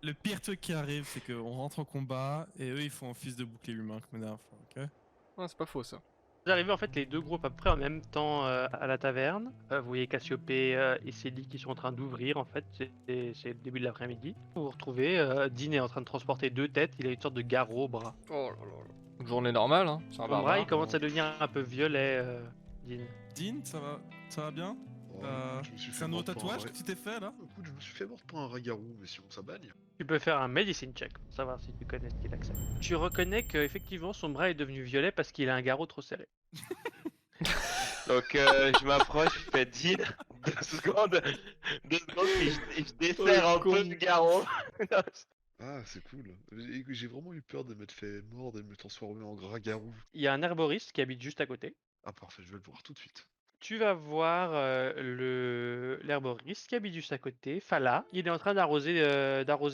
Le pire truc qui arrive, c'est qu'on rentre en combat et eux ils font un fils de bouclier humain comme la dernière fois, ok? Ouais, c'est pas faux ça. Vous arrivez en fait les deux groupes à peu près en même temps à la taverne. Vous voyez Cassiopée et Célie qui sont en train d'ouvrir en fait, c'est le début de l'après-midi. Vous vous retrouvez, Dean est en train de transporter deux têtes, il a une sorte de garrot au bras. Oh là là. Une journée normale, hein. C'est un Son bras barbare. il commence à devenir un peu violet, Dean. Dean, ça va bien? je me suis fait C'est un nouveau mordre par tatouage que tu t'es fait là? Écoute, je me suis fait mordre par un ragarou, mais sinon ça bagne. Tu peux faire un medicine check pour savoir si tu connais ce qu'il accepte. Tu reconnais qu'effectivement son bras est devenu violet parce qu'il a un garrot trop serré. Donc je m'approche, je fais Dean, 2 secondes, et je desserre un peu le garrot. Ah, c'est cool. J'ai vraiment eu peur de m'être fait mordre et de me transformer en ragarou. Il y a un herboriste qui habite juste à côté. Ah, parfait, je vais le voir tout de suite. Tu vas voir l'herboriste qui habite juste à côté, Fala. Il est en train d'arroser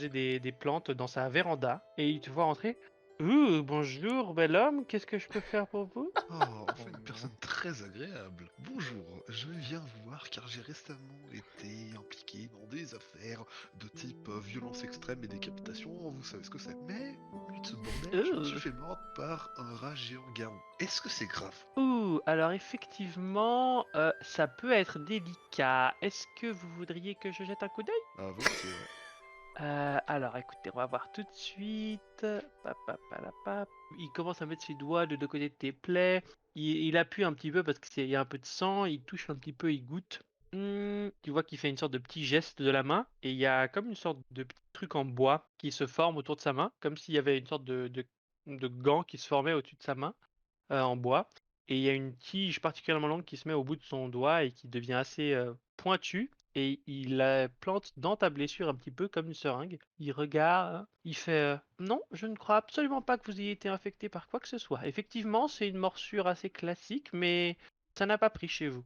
des plantes dans sa véranda et il te voit rentrer. Bonjour, bel homme, qu'est-ce que je peux faire pour vous? Oh, enfin une personne très agréable. Bonjour, je viens vous voir car j'ai récemment été impliqué dans des affaires de type violence extrême et décapitation, vous savez ce que c'est. Mais au milieu de ce bordel, je me suis fait mordre par un rat géant garou. Est-ce que c'est grave? Alors effectivement, ça peut être délicat. Est-ce que vous voudriez que je jette un coup d'œil? Ah, volontiers, ouais. Alors écoutez, on va voir tout de suite. Papapalapap. Il commence à mettre ses doigts de deux côtés de tes plaies. Il appuie un petit peu parce qu'il y a un peu de sang. Il touche un petit peu, il goûte. Tu vois qu'il fait une sorte de petit geste de la main. Et il y a comme une sorte de petit truc en bois qui se forme autour de sa main. Comme s'il y avait une sorte de gant qui se formait au-dessus de sa main en bois. Et il y a une tige particulièrement longue qui se met au bout de son doigt et qui devient assez pointue. Et il la plante dans ta blessure un petit peu comme une seringue. Il regarde, il fait non, je ne crois absolument pas que vous ayez été infecté par quoi que ce soit. Effectivement, c'est une morsure assez classique, mais ça n'a pas pris chez vous.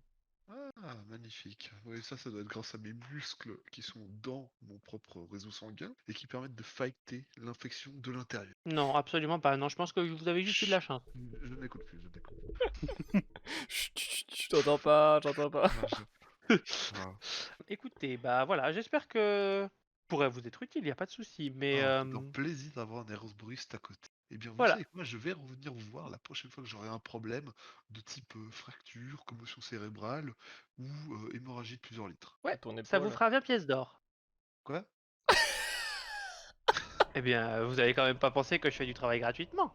Ah, magnifique. Oui, ça doit être grâce à mes muscles qui sont dans mon propre réseau sanguin et qui permettent de fighter l'infection de l'intérieur. Non, absolument pas. Non, je pense que vous avez juste eu de la chance. Je n'écoute plus, je n'écoute Chut, chut, chut, t'entends pas, j'entends pas. plus. Ah, Écoutez, bah voilà, j'espère que pourrait vous être utile, il n'y a pas de souci. Mais c'est un plaisir d'avoir un herboriste à côté. Eh bien, vous voilà. savez quoi, je vais revenir vous voir la prochaine fois que j'aurai un problème de type fracture, commotion cérébrale ou hémorragie de plusieurs litres. Ouais, Ton ça vous épaule. fera 20 pièces d'or. Quoi? Eh bien, vous avez quand même pas pensé que je fais du travail gratuitement.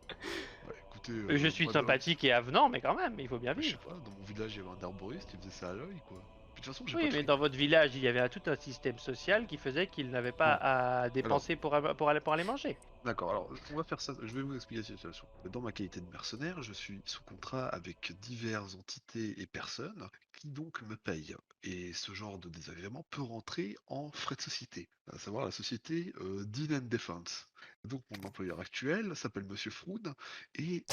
Bah écoutez, Je suis moi, sympathique et avenant, mais quand même, il faut bien je sais vivre. pas, dans mon village il y avait un herboriste, il faisait ça à l'œil quoi. Puis de toute façon, j'ai Oui, pas de mais fric. dans votre village, il y avait tout un système social qui faisait qu'il n'avait pas à dépenser pour aller manger. D'accord, alors on va faire ça, je vais vous expliquer la situation. Dans ma qualité de mercenaire, je suis sous contrat avec diverses entités et personnes qui donc me payent. Et ce genre de désagrément peut rentrer en frais de société, à savoir la société Dean and Defense. Donc mon employeur actuel s'appelle Monsieur Froud et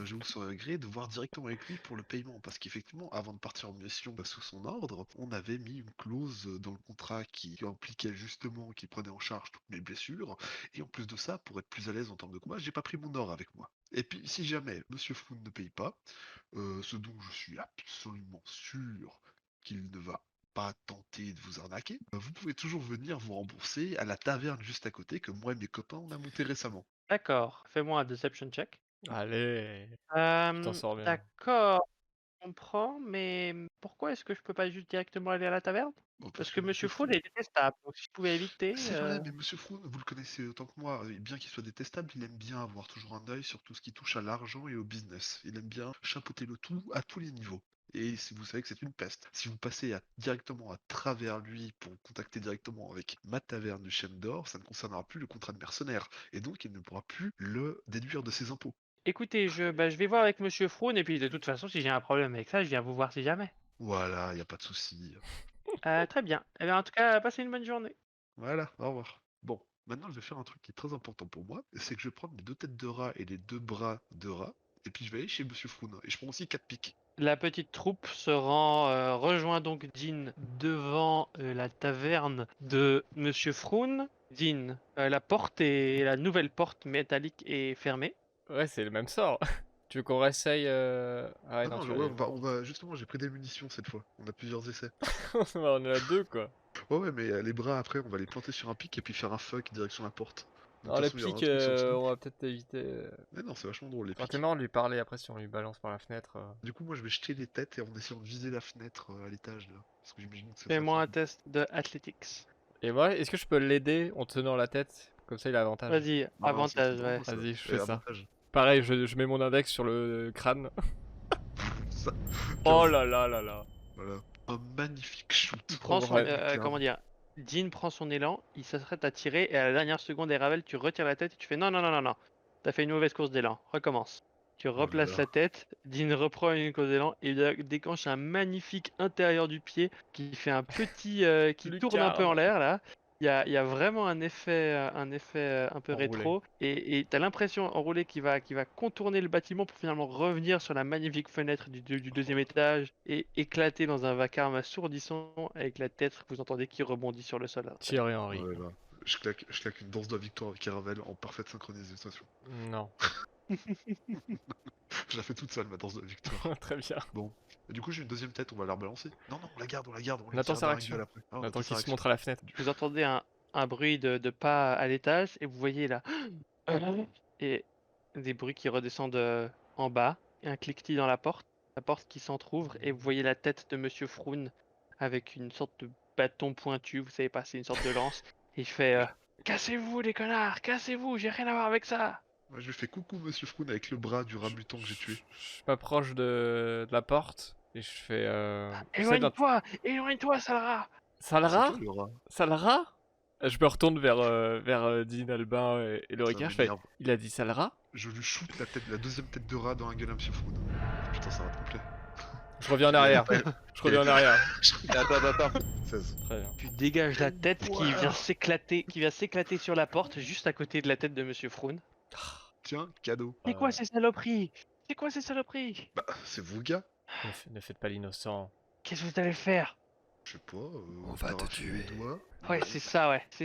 je vous serais gré de voir directement avec lui pour le paiement parce qu'effectivement avant de partir en mission sous son ordre, on avait mis une clause dans le contrat qui impliquait justement qu'il prenait en charge toutes mes blessures et en plus de ça, pour être plus à l'aise en termes de combat, j'ai pas pris mon or avec moi. Et puis, si jamais Monsieur Froud ne paye pas, ce dont je suis absolument sûr qu'il ne va pas tenter de vous arnaquer, vous pouvez toujours venir vous rembourser à la taverne juste à côté que moi et mes copains on a monté récemment. D'accord, fais-moi un deception check. Allez, tu t'en sors bien. D'accord, je comprends, mais pourquoi est-ce que je peux pas juste directement aller à la taverne? Bon, Parce que Monsieur Froud- Foul est détestable, donc si je pouvais éviter. C'est vrai, mais Monsieur Froud, vous le connaissez autant que moi, et bien qu'il soit détestable, il aime bien avoir toujours un œil sur tout ce qui touche à l'argent et au business. Il aime bien chapeauter le tout à tous les niveaux. Et si vous savez que c'est une peste, si vous passez directement à travers lui pour contacter directement avec ma taverne du Chêne d'Or, ça ne concernera plus le contrat de mercenaire, et donc il ne pourra plus le déduire de ses impôts. Écoutez, je vais voir avec Monsieur Froun, et puis de toute façon, si j'ai un problème avec ça, je viens vous voir si jamais. Voilà, y a pas de souci. Très bien. Eh bien, en tout cas, passez une bonne journée. Voilà, au revoir. Bon, maintenant je vais faire un truc qui est très important pour moi, c'est que je vais prendre les deux têtes de rat et les deux bras de rat, et puis je vais aller chez Monsieur Froun, et je prends aussi 4 piques. La petite troupe se rend, rejoint donc Dean devant la taverne de Monsieur Froun. Dean, la porte et la nouvelle porte métallique est fermée. Ouais, c'est le même sort. Tu veux qu'on réessaye Ah ouais, Ah non, non, tu ouais, vas justement, j'ai pris des munitions cette fois. On a plusieurs essais. On en a deux, quoi. Ouais, ouais, mais les bras après, on va les planter sur un pic et puis faire un fuck direction la porte. De toute Alors, les façon, il y aura un pics, truc sur le snook. on va peut-être éviter. Mais non, c'est vachement drôle les Quand pics. t'es marrant de lui parler après si on lui balance par la fenêtre. Du coup, moi, je vais jeter les têtes et en essayant de viser la fenêtre à l'étage là. Parce que j'imagine que c'est ça. Fais-moi un test de athletics. Et moi, est-ce que je peux l'aider en tenant la tête? Comme ça, il a avantage. Vas-y, avantage, c'est ouais. drôle, ça. Vas-y, je fais ça. Avantage. Pareil, je mets mon index sur le crâne. Ça. Oh là là là là. Voilà. Un magnifique shoot. Il prend son, Ouais. comment dire, Dean prend son élan, il s'apprête à tirer et à la dernière seconde, Ravel, tu retires la tête et tu fais non, non, non, non, non. T'as fait une mauvaise course d'élan, recommence. Tu replaces là. la tête, Dean reprend une course d'élan et il déclenche un magnifique intérieur du pied qui fait un petit, qui tourne un peu en l'air là. Il y a vraiment un effet un peu Enroulé. rétro et t'as l'impression enroulé qui va contourner le bâtiment pour finalement revenir sur la magnifique fenêtre du deuxième étage et éclater dans un vacarme assourdissant avec la tête que vous entendez qui rebondit sur le sol. Thierry Henry. Ouais, là. Je claque une danse de la victoire avec Ravel en parfaite synchronisation. Non. Je la fais toute seule, ma danse de la victoire. Très bien. Bon. Et du coup, j'ai une deuxième tête, on va la rebalancer. Non, non, on la garde, on la garde. On attend sa réaction. Après. Ah, On on attend attend sa qu'il se réaction. montre à la fenêtre. Vous entendez un bruit de pas à l'étage et vous voyez là et des bruits qui redescendent en bas et un cliquetis dans la porte qui s'entrouvre et vous voyez la tête de Monsieur Froun avec une sorte de bâton pointu, vous savez pas, c'est une sorte de lance. Et il fait cassez-vous les connards, cassez-vous, j'ai rien à voir avec ça. Moi, je lui fais coucou, Monsieur Froun, avec le bras du rat mutant que j'ai tué. Je m'approche de la porte et je fais. Éloigne-toi, éloigne-toi, sale rat. Sale C'est rat? toi, le rat. Sale rat? Je me retourne vers Dean, Albin et le Ça Ricard. Je fais. m'énerve. Il a dit sale rat? Je lui shoot la deuxième tête de rat dans la gueule à Monsieur Froun. Putain, ça va te plaire. Je reviens en arrière. Je reviens en arrière. Attends. 16. Très bien. Tu dégages la tête qui vient s'éclater sur la porte juste à côté de la tête de Monsieur Froun. Tiens, cadeau. C'est quoi ces saloperies? C'est quoi ces saloperies? Bah, c'est vous, gars. Ne faites pas l'innocent. Qu'est-ce que vous allez faire? Je sais pas. On va te t'arracher les tuer. doigts. Ouais, c'est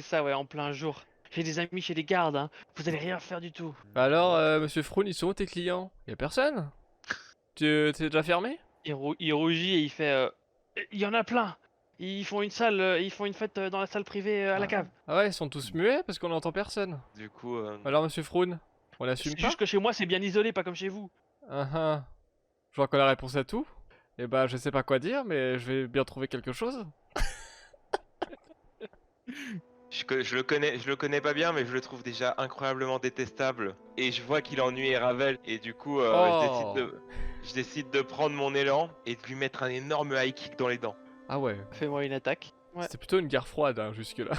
ça, ouais, en plein jour. J'ai des amis chez les gardes, hein. Vous allez rien faire du tout. Alors, monsieur Froun, ils sont où tes clients? Y'a personne? T'es déjà fermé? Il rougit et il fait il y en a plein. Ils font une fête dans la salle privée à la cave. Ah ouais, ils sont tous muets parce qu'on n'entend personne. Du coup, Alors, monsieur Froun, on assume C'est pas? juste que chez moi, c'est bien isolé, pas comme chez vous. Je vois qu'on a la réponse à tout. Et bah, je sais pas quoi dire, mais je vais bien trouver quelque chose. je le connais pas bien, mais je le trouve déjà incroyablement détestable. Et je vois qu'il ennuie Ravel. Et du coup, je décide de prendre mon élan et de lui mettre un énorme high kick dans les dents. Ah ouais. Fais-moi une attaque. Ouais. C'était plutôt une guerre froide hein, jusque-là.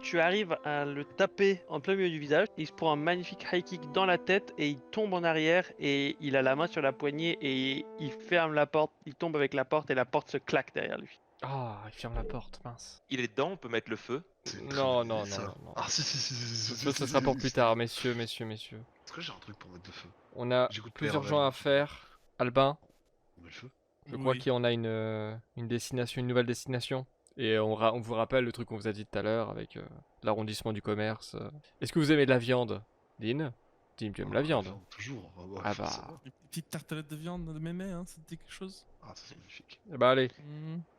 Tu arrives à le taper en plein milieu du visage, il se prend un magnifique high kick dans la tête et il tombe en arrière et il a la main sur la poignée et il ferme la porte, il tombe avec la porte et la porte se claque derrière lui. Ah, il ferme la porte, mince. Il est dedans, on peut mettre le feu. C'est une très Non, bonne non, idée, non, ça. non, non. Ah si si si si si, Ça, si, ça si, sera si, pour si, plus si. tard, messieurs. Est-ce que j'ai un truc pour mettre de feu? On a J'écoute pas plusieurs Ravel, gens à donc, faire. Albin, On met le feu? je crois Oui. qu'on a une destination, une nouvelle destination. Et on vous rappelle le truc qu'on vous a dit tout à l'heure avec l'arrondissement du commerce. Est-ce que vous aimez de la viande, Dean? Dean, tu aimes la viande? Toujours. Ah, ouais, Ah forcément. bah. Une petite tartelette de viande de mémé, hein, ça te dit quelque chose? Ah, ça c'est magnifique. Eh bah allez.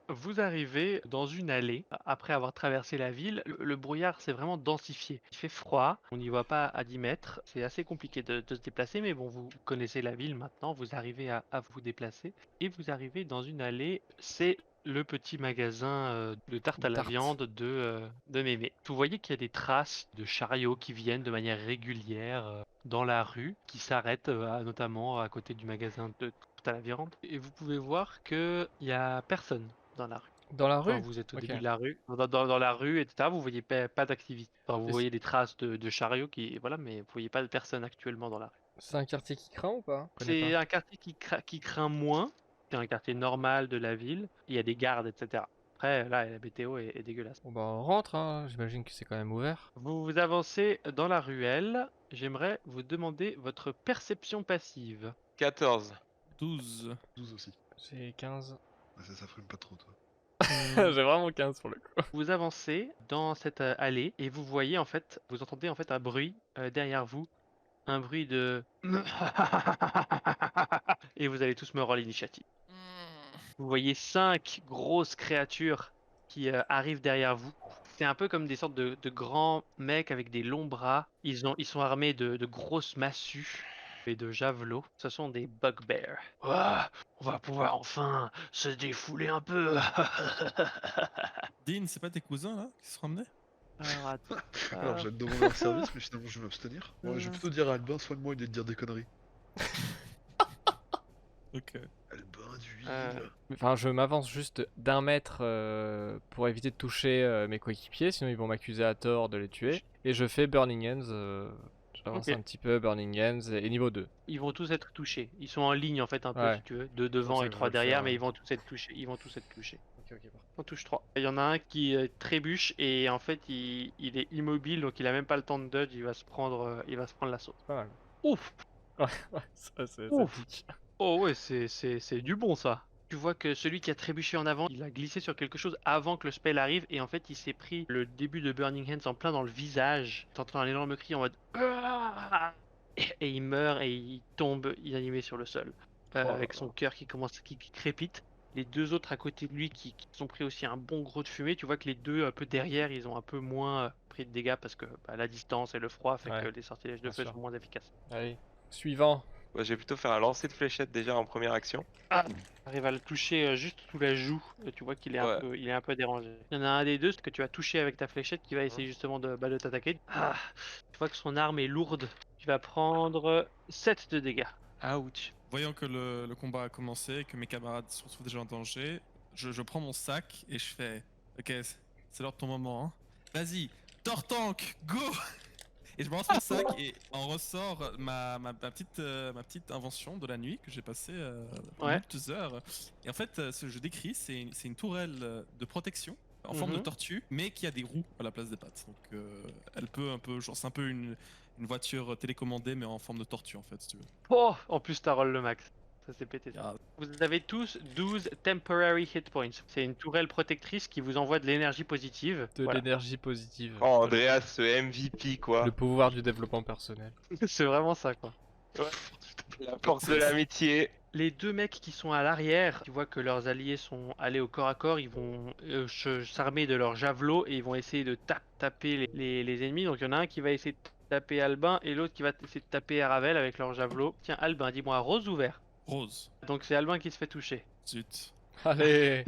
Vous arrivez dans une allée, après avoir traversé la ville, le brouillard s'est vraiment densifié. Il fait froid, on n'y voit pas à 10 mètres, c'est assez compliqué de se déplacer, mais bon, vous connaissez la ville maintenant, vous arrivez à vous déplacer, et vous arrivez dans une allée, c'est le petit magasin de tarte à la Tarte. viande de Mémé. Vous voyez qu'il y a des traces de chariots qui viennent de manière régulière dans la rue, qui s'arrêtent notamment à côté du magasin de tarte à la viande, et vous pouvez voir qu'il n'y a personne dans la rue. Dans la Quand rue? vous êtes au Ok. début de la rue, dans la rue, etc., vous voyez pas d'activité. Enfin, vous Et voyez des traces de chariots qui, voilà, mais vous voyez pas de personnes actuellement dans la rue. c'est un quartier qui craint ou pas? Je connais C'est pas. un quartier qui craint moins qu'un quartier normal de la ville. Il y a des gardes, etc. Après, là, la météo est dégueulasse. Bon bah on rentre, hein. J'imagine que c'est quand même ouvert. Vous avancez dans la ruelle. J'aimerais vous demander votre perception passive. 14. 12. 12 aussi. J'ai 15. Ah, ça frime pas trop, toi. J'ai vraiment 15 pour le coup. Vous avancez dans cette allée et vous voyez en fait, vous entendez en fait un bruit derrière vous, un bruit de et vous allez tous me rendre l'initiative. Vous voyez 5 grosses créatures qui arrivent derrière vous. C'est un peu comme des sortes de grands mecs avec des longs bras. Ils sont armés de grosses massues et de javelots. Ce sont des bugbears. Ah, on va pouvoir enfin se défouler un peu. Dean, c'est pas tes cousins là qui se ramenaient? Alors, attends. Alors j'allais te demander un service, mais finalement je vais m'abstenir. Ouais, je vais plutôt dire à Albin, soigne-moi et de dire des conneries. Ok. Albin d'huile. Enfin, je m'avance juste d'un mètre pour éviter de toucher mes coéquipiers, sinon ils vont m'accuser à tort de les tuer. Et je fais Burning Hands. J'avance Ok. un petit peu, Burning Hands et niveau 2. Ils vont tous être touchés. Ils sont en ligne en fait un peu Ouais. si tu veux, deux devant ça, et je trois vais le derrière, faire, mais ouais. ils vont tous être touchés. Ils vont tous être touchés. Ok, parfait. On touche 3. Il y en a un qui trébuche et en fait il est immobile donc il a même pas le temps de dodge, il va se prendre l'assaut. Pas mal. Ouf. Ouais, ça Ouf. pique. Oh ouais, c'est du bon ça. Tu vois que celui qui a trébuché en avant, il a glissé sur quelque chose avant que le spell arrive et en fait il s'est pris le début de Burning Hands en plein dans le visage. T'entends un énorme cri en mode ah et il meurt et il tombe inanimé sur le sol avec son cœur qui crépite. Les deux autres à côté de lui qui sont pris aussi un bon gros de fumée. Tu vois que les deux un peu derrière, ils ont un peu moins pris de dégâts parce que la distance et le froid fait Ouais, que les sortilèges de bien feu sûr. sont moins efficaces. Allez, suivant. Ouais, je vais plutôt faire un lancer de fléchette déjà en première action. Arrive à le toucher juste sous la joue. Tu vois qu'il est Ouais. il est un peu dérangé. Il y en a un des deux que tu as touché avec ta fléchette qui va essayer justement de t'attaquer. Tu vois que son arme est lourde. Tu vas prendre 7 de dégâts. Ouch. Voyant que le combat a commencé et que mes camarades se retrouvent déjà en danger, je prends mon sac et je fais ok, c'est l'heure de ton moment. Hein. Vas-y, Tortank, go! Et je me lance mon sac et en ressort ma petite invention de la nuit que j'ai passée Ouais. multiples heures. Et en fait, ce que je décris, c'est une tourelle de protection en forme de tortue, mais qui a des roues à la place des pattes. Donc elle peut un peu, genre c'est un peu une voiture télécommandée, mais en forme de tortue en fait, si tu veux. Oh, en plus t'as roll le max. Ça s'est pété ça. Ah. Vous avez tous 12 temporary hit points. C'est une tourelle protectrice qui vous envoie de l'énergie positive. De Voilà. l'énergie positive. Oh, Andreas, ce MVP quoi. Le pouvoir du développement personnel. C'est vraiment ça quoi. La force de l'amitié. Les deux mecs qui sont à l'arrière, tu vois que leurs alliés sont allés au corps à corps, ils vont s'armer de leurs javelots et ils vont essayer de taper les ennemis. Donc il y en a un qui va essayer de taper Albin et l'autre qui va essayer de taper Aravel avec leur javelot. Tiens Albin, dis-moi, rose ou vert? Rose. Donc c'est Albin qui se fait toucher. Zut. Allez.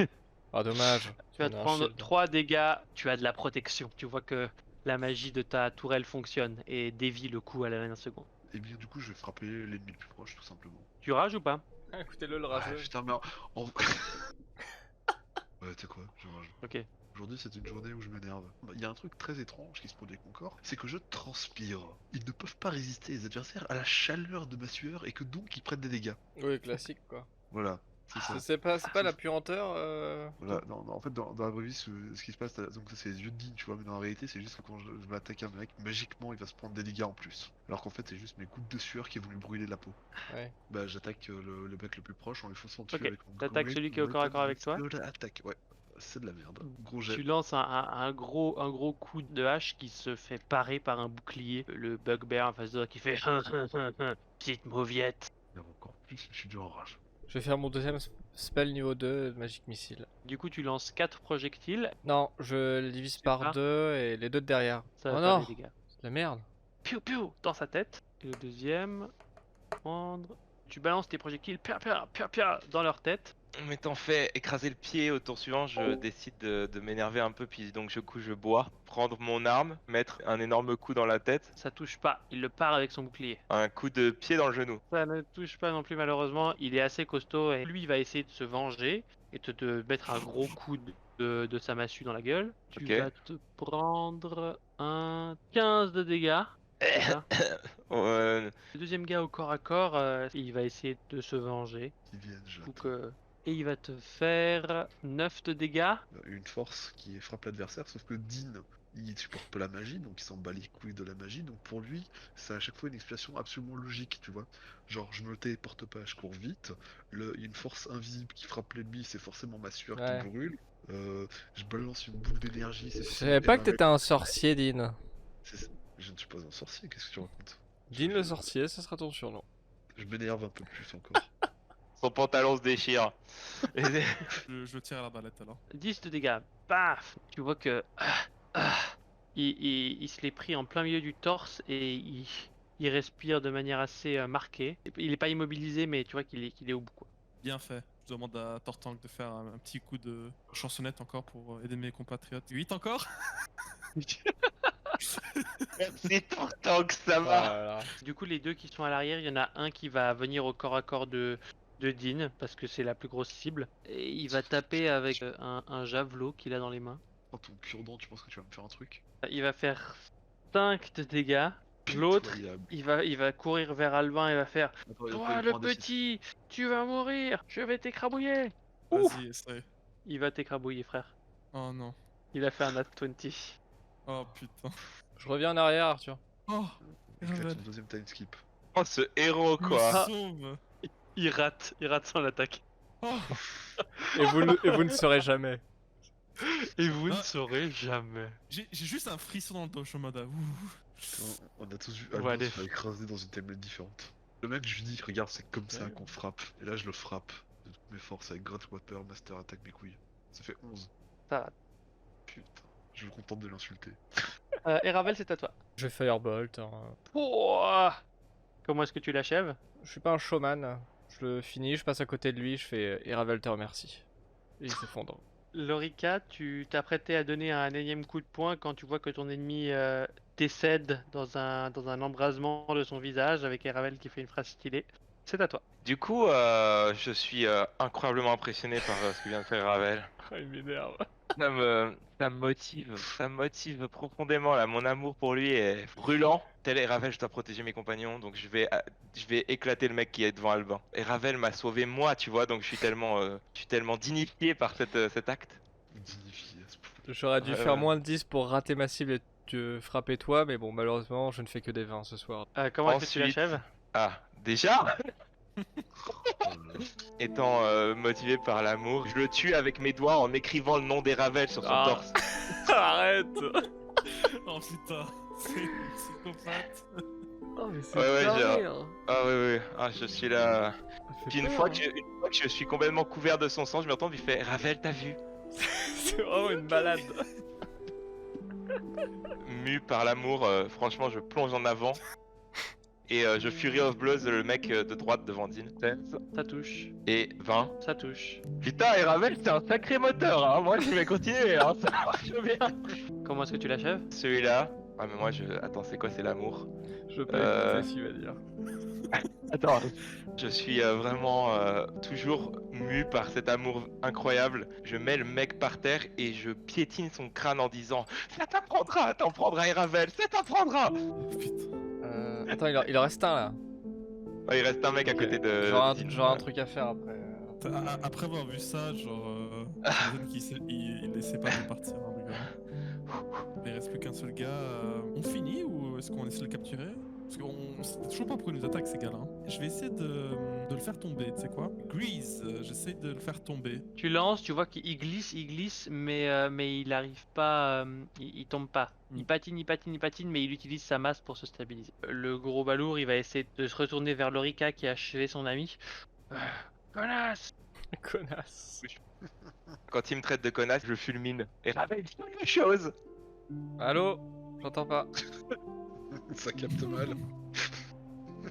Ah dommage. Tu vas te On a un prendre shield. 3 dégâts, tu as de la protection. Tu vois que la magie de ta tourelle fonctionne et dévie le coup à la dernière seconde. Et bien du coup je vais frapper l'ennemi le plus proche tout simplement. Tu rages ou pas? Écoutez-le le Ah rageux. putain mais en... Ouais t'es quoi, je rage. Ok. Aujourd'hui, c'est une journée où je m'énerve. Il y a un truc très étrange qui se produit avec mon corps, c'est que je transpire. Ils ne peuvent pas résister, les adversaires, à la chaleur de ma sueur et que donc ils prennent des dégâts. Oui, classique quoi. Voilà, c'est ça. C'est pas la puanteur. Voilà, non, en fait, dans la vraie vie, ce qui se passe, donc ça, c'est les yeux de Dean, tu vois, mais dans la réalité, c'est juste que quand je m'attaque un mec, magiquement, il va se prendre des dégâts en plus. Alors qu'en fait, c'est juste mes gouttes de sueur qui vont lui brûler la peau. Ouais. Bah, j'attaque le mec le plus proche en lui fonçant dessus Ok, avec mon t'attaques Great celui qui est au corps à corps avec toi. Weapon Attack, ouais. C'est de la merde. Gros jet. Tu lances un gros coup de hache qui se fait parer par un bouclier. Le bugbear en face de toi qui fait petite mauviette. Il y a encore plus, je suis dur en rage. Je vais faire mon deuxième spell niveau 2, Magic Missile. Du coup, tu lances 4 projectiles. Non, je le divise par pars 2 et les deux de derrière. Ça Oh va faire non, des dégâts. c'est de la merde. Piou piou dans sa tête. Et le deuxième, prendre. Tu balances tes projectiles pia dans leur tête. Mais t'en fais écraser le pied au tour suivant, je décide de m'énerver un peu, puis donc je bois, prendre mon arme, mettre un énorme coup dans la tête, Ça touche pas. Il le part avec son bouclier. un coup de pied dans le genou. Ça ne touche pas non plus malheureusement. Il est assez costaud et lui il va essayer de se venger et te mettre un gros coup de sa massue dans la gueule. Tu Ok. vas te prendre un 15 de dégâts. Voilà. Euh, Le deuxième gars au corps à corps, il va essayer de se venger. Qui viennent, je Donc, et il va te faire 9 de dégâts. une force qui frappe l'adversaire, sauf que Dean, il supporte pas la magie, donc il s'en bat les couilles de la magie, donc pour lui, c'est à chaque fois une explication absolument logique, tu vois. Genre, je me téléporte pas, je cours vite, il y a une force invisible qui frappe l'ennemi, c'est forcément ma sueur Ouais. qui brûle, je balance une boule d'énergie, c'est Je forcément savais pas que Eravel. t'étais un sorcier, Dean. Je ne suis pas un sorcier, qu'est-ce que tu racontes? Dean le sorcier, ce sera ton surnom. Je m'énerve un peu plus encore. Son pantalon se déchire. Et- Je tire à la balette alors. 10 de dégâts. Paf. Tu vois que il se l'est pris en plein milieu du torse et il respire de manière assez marquée. Il est pas immobilisé, mais tu vois qu'il est au bout, quoi. Bien fait. Je demande à Tortank de faire un petit coup de chansonnette encore pour aider mes compatriotes. 8 encore. Merci pour tant que ça va. Voilà. Du coup, les deux qui sont à l'arrière, il y en a un qui va venir au corps à corps de Dean parce que c'est la plus grosse cible. Et il va taper avec un javelot qu'il a dans les mains. Oh, ton cure-dent, tu penses que tu vas me faire un truc? Il va faire 5 de dégâts. L'autre, Pitoyable. il va courir vers Albin et va faire Attends, il va toi falloir le prendre un D6. petit, tu vas mourir, je vais t'écrabouiller. Ouh. Vas-y, essaye. Il va t'écrabouiller, frère. Oh non. Il a fait un nat 20. Oh putain. Je reviens en arrière, Arthur. Oh. Il claque Eravel. son deuxième time skip. Oh, ce héros, Me quoi. sauve. Il rate son attaque. Oh. Et vous ne saurez jamais. Et vous ne Ah. saurez jamais. J'ai juste un frisson dans le dos, je suis en mode ouh. On a tous vu Ouais, Albin allez. se faire écraser dans une template différente. Le mec, je lui dis, regarde, c'est comme ça qu'on frappe. Et là, je le frappe de toutes mes forces avec Great Water, Master Attack, mes couilles. Ça fait 11. Ça rate. Putain, je me contente de l'insulter. Eravel, c'est à toi. Je vais Firebolt. Hein. Pouah. Comment est-ce que tu l'achèves? Je suis pas un showman. Je le finis, je passe à côté de lui, je fais Eravel te remercie. Et il s'effondre. Lorica, tu t'apprêtais à donner un énième coup de poing quand tu vois que ton ennemi décède dans un embrasement de son visage avec Eravel qui fait une phrase stylée. C'est à toi. Du coup, je suis incroyablement impressionné par ce que vient de faire Ravel. Il m'énerve. Ça me motive profondément là. Mon amour pour lui est brûlant. Tel est Ravel, je dois protéger mes compagnons, donc je vais éclater le mec qui est devant Albin. Et Ravel m'a sauvé moi, tu vois, donc je suis tellement dignifié par cet acte. Dignifié à ce point. J'aurais dû Ouais, faire ouais. moins de 10 pour rater ma cible et te frapper toi, mais bon, malheureusement, je ne fais que des 20 ce soir. Comment est-ce que tu Ensuite- l'achèves? Ah, déjà, Oh là là. étant motivé par l'amour, je le tue avec mes doigts en écrivant le nom des Ravel sur son Ah. torse. Arrête. Oh putain. C'est une psychopathe. Oh, mais c'est Ouais, taré, j'ai- hein. Ah oui, ah je suis là. Ça fait Puis une peur, fois hein. que je suis complètement couvert de son sang, je me retourne, il fait Ravel, t'as vu? C'est vraiment une balade. Mu par l'amour, franchement, je plonge en avant. Et je Fury of Blows le mec de droite devant Dean. 16 Ça touche. et 20. Ça touche. Putain, et Ravel, c'est un sacré moteur, hein. Moi, je vais continuer, hein. Ça marche bien. Comment est-ce que tu l'achèves? Celui-là. Ah, mais moi, Attends, c'est quoi, c'est l'amour? Je peux Euh. écouter ce qu'il va dire. Attends, je suis vraiment toujours mu par cet amour incroyable. Je mets le mec par terre et je piétine son crâne en disant ça t'en prendra Eravel, ça t'apprendra. Oh, putain. Attends, il en reste un là. Ouais, il reste un mec à Ok. côté de J'aurais Dean. un truc à faire après. Après avoir vu ça, genre, j'imagine qu'il essaie pas de partir en rigolant. Il reste plus qu'un seul gars. On finit ou est-ce qu'on essaie de le capturer? Parce qu'on sait toujours pas pourquoi ils nous attaquent ces gars-là. Hein. Je vais essayer de le faire tomber, tu sais quoi? Grease, j'essaie de le faire tomber. Tu lances, tu vois qu'il glisse, mais il arrive pas, il tombe pas. Il patine, mais il utilise sa masse pour se stabiliser. Le gros balourd, il va essayer de se retourner vers Lorica qui a achevé son ami. Connasse! Connasse. Quand il me traite de connasse, je fulmine. Eravel, dis quelque chose. Allô? J'entends pas. Ça capte mal.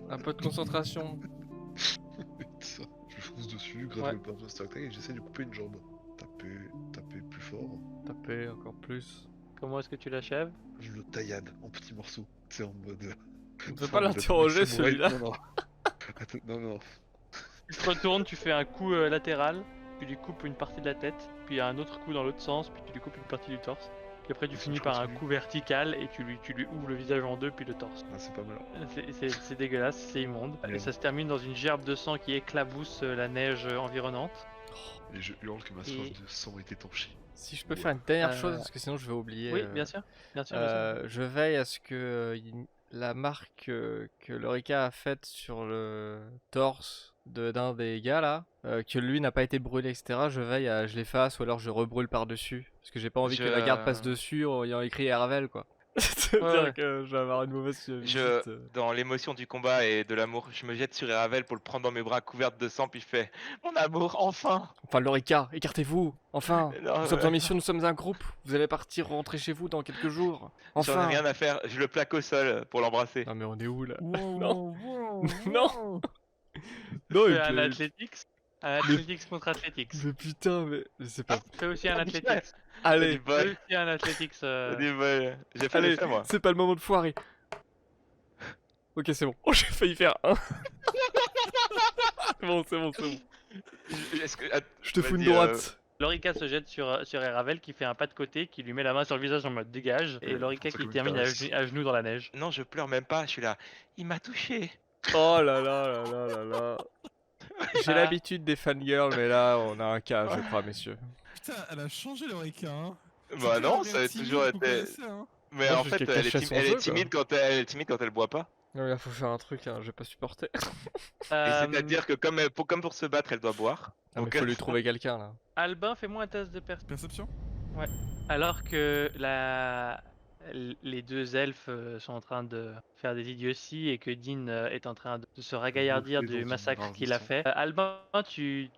Un peu de concentration. Ça. Je fonce dessus, grave Ouais. le pare et j'essaie de couper une jambe. Taper plus fort. Taper encore plus. Comment est-ce que tu l'achèves? Je le taillade en petits morceaux. C'est en mode. On ne peut pas l'interroger celui-là. Non, non. Attends, non. Tu te retournes, tu fais un coup latéral, tu lui coupes une partie de la tête, puis un autre coup dans l'autre sens, puis tu lui coupes une partie du torse. Puis après tu Ça, finis je par un continue. coup vertical et tu lui ouvres le visage en deux, puis le torse. Ah, c'est pas mal. C'est dégueulasse, c'est immonde. Merde. Et ça se termine dans une gerbe de sang qui éclabousse la neige environnante. Et je hurle que ma soif Et- de sang est étanchée. Si je peux faire une dernière Euh, chose, parce que sinon je vais oublier. Oui, bien sûr. Bien sûr. Je veille à ce que la marque que Lorica a faite sur le torse d'un des gars là, que lui n'a pas été brûlé, etc. Je veille à je l'efface ou alors je rebrûle par-dessus. Parce que j'ai pas envie que la garde passe dessus en ayant écrit Aravel quoi. C'est-à-dire Ouais. que je vais avoir une mauvaise visite. Dans l'émotion du combat et de l'amour, je me jette sur Eravel pour le prendre dans mes bras couverte de sang, puis je fais mon amour, enfin. Enfin Lorica, écartez-vous, enfin. Non, Nous sommes en mission, nous sommes un groupe. Vous allez partir rentrer chez vous dans quelques jours. J'en ai Enfin. rien à faire, je le plaque au sol pour l'embrasser. Non mais on est où là? Wow, Non. wow, Non. wow. Non, Fais un athletics. Un athletics contre athletics. Mais putain, mais c'est pas. Fais aussi un Ah, athletics. T'as du Allez, Fais bol, aussi un athletics. t'as du bol. J'ai fait allez, l'effet moi. c'est pas le moment de foirer. Ok, c'est bon. Oh, j'ai failli faire un. C'est bon, c'est bon, c'est bon. Est-ce que... Je te fous une vas-y, droite. Lorica se jette sur Eravel qui fait un pas de côté, qui lui met la main sur le visage en mode dégage, et Lorica c'est qui comme une termine caresse. à genoux dans la neige. Non, je pleure même pas, je suis là. Il m'a touché. Oh là là là là là là. J'ai Ah. l'habitude des fangirls, mais là, on a un cas, je crois, messieurs. Putain, elle a changé Lorica, hein. Bah C'était non, la ça a mère timide toujours qu'on été. connaissait, hein. Mais Moi, en je fait, sais qu'elle elle est, cachait son elle est jeu, quoi. timide quand elle est timide quand elle boit pas. Non, mais là, faut faire un truc, hein, je vais pas supporter. Et Euh, c'est-à-dire que comme pour se battre, elle doit boire. Non, mais Donc, faut lui trouver quelqu'un, là. Albin, fais-moi un test de perception. Perception? Alors que les deux elfes sont en train de faire des idioties et que Dean est en train de se ragaillardir fais dans du une massacre rage qu'il de a sang. fait. Albin, tu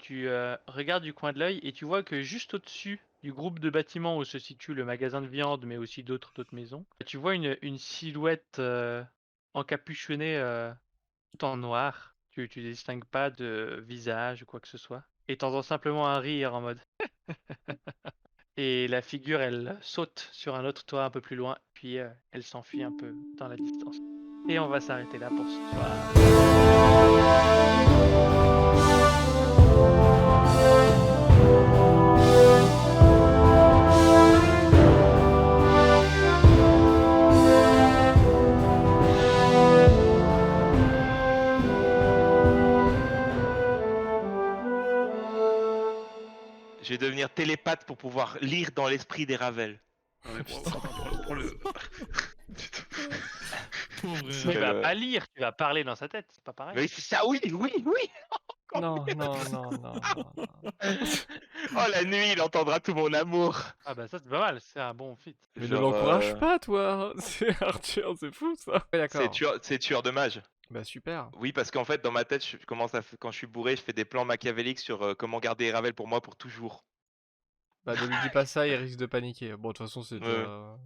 regardes du coin de l'œil et tu vois que juste au-dessus du groupe de bâtiments où se situe le magasin de viande, mais aussi d'autres maisons, tu vois une silhouette encapuchonnée tout en noir. Tu distingues pas de visage ou quoi que ce soit. Et t'entends simplement un rire en mode. Et la figure, elle saute sur un autre toit un peu plus loin, puis elle s'enfuit un peu dans la distance. Et on va s'arrêter là pour ce soir. je vais devenir télépathe pour pouvoir lire dans l'esprit des Ravel. Ah ouais, prends-le. Putain. Pauvre Tu C'est vas le- pas lire, tu vas parler dans sa tête, c'est pas pareil. Mais c'est ça, oui. Non, non, non, non, non. Oh, la nuit, il entendra tout mon amour. Ah bah ça c'est pas mal, c'est un bon fit. Mais ne Genre, l'encourage pas, toi. C'est Arthur, c'est fou, ça. Ouais, d'accord. c'est tueur de mage. Bah, super. Oui, parce qu'en fait, dans ma tête, quand je suis bourré, je fais des plans machiavéliques sur comment garder Ravel pour moi pour toujours. Bah, ne lui dis pas ça, il risque de paniquer. Bon, de toute façon, c'est Ouais. déjà...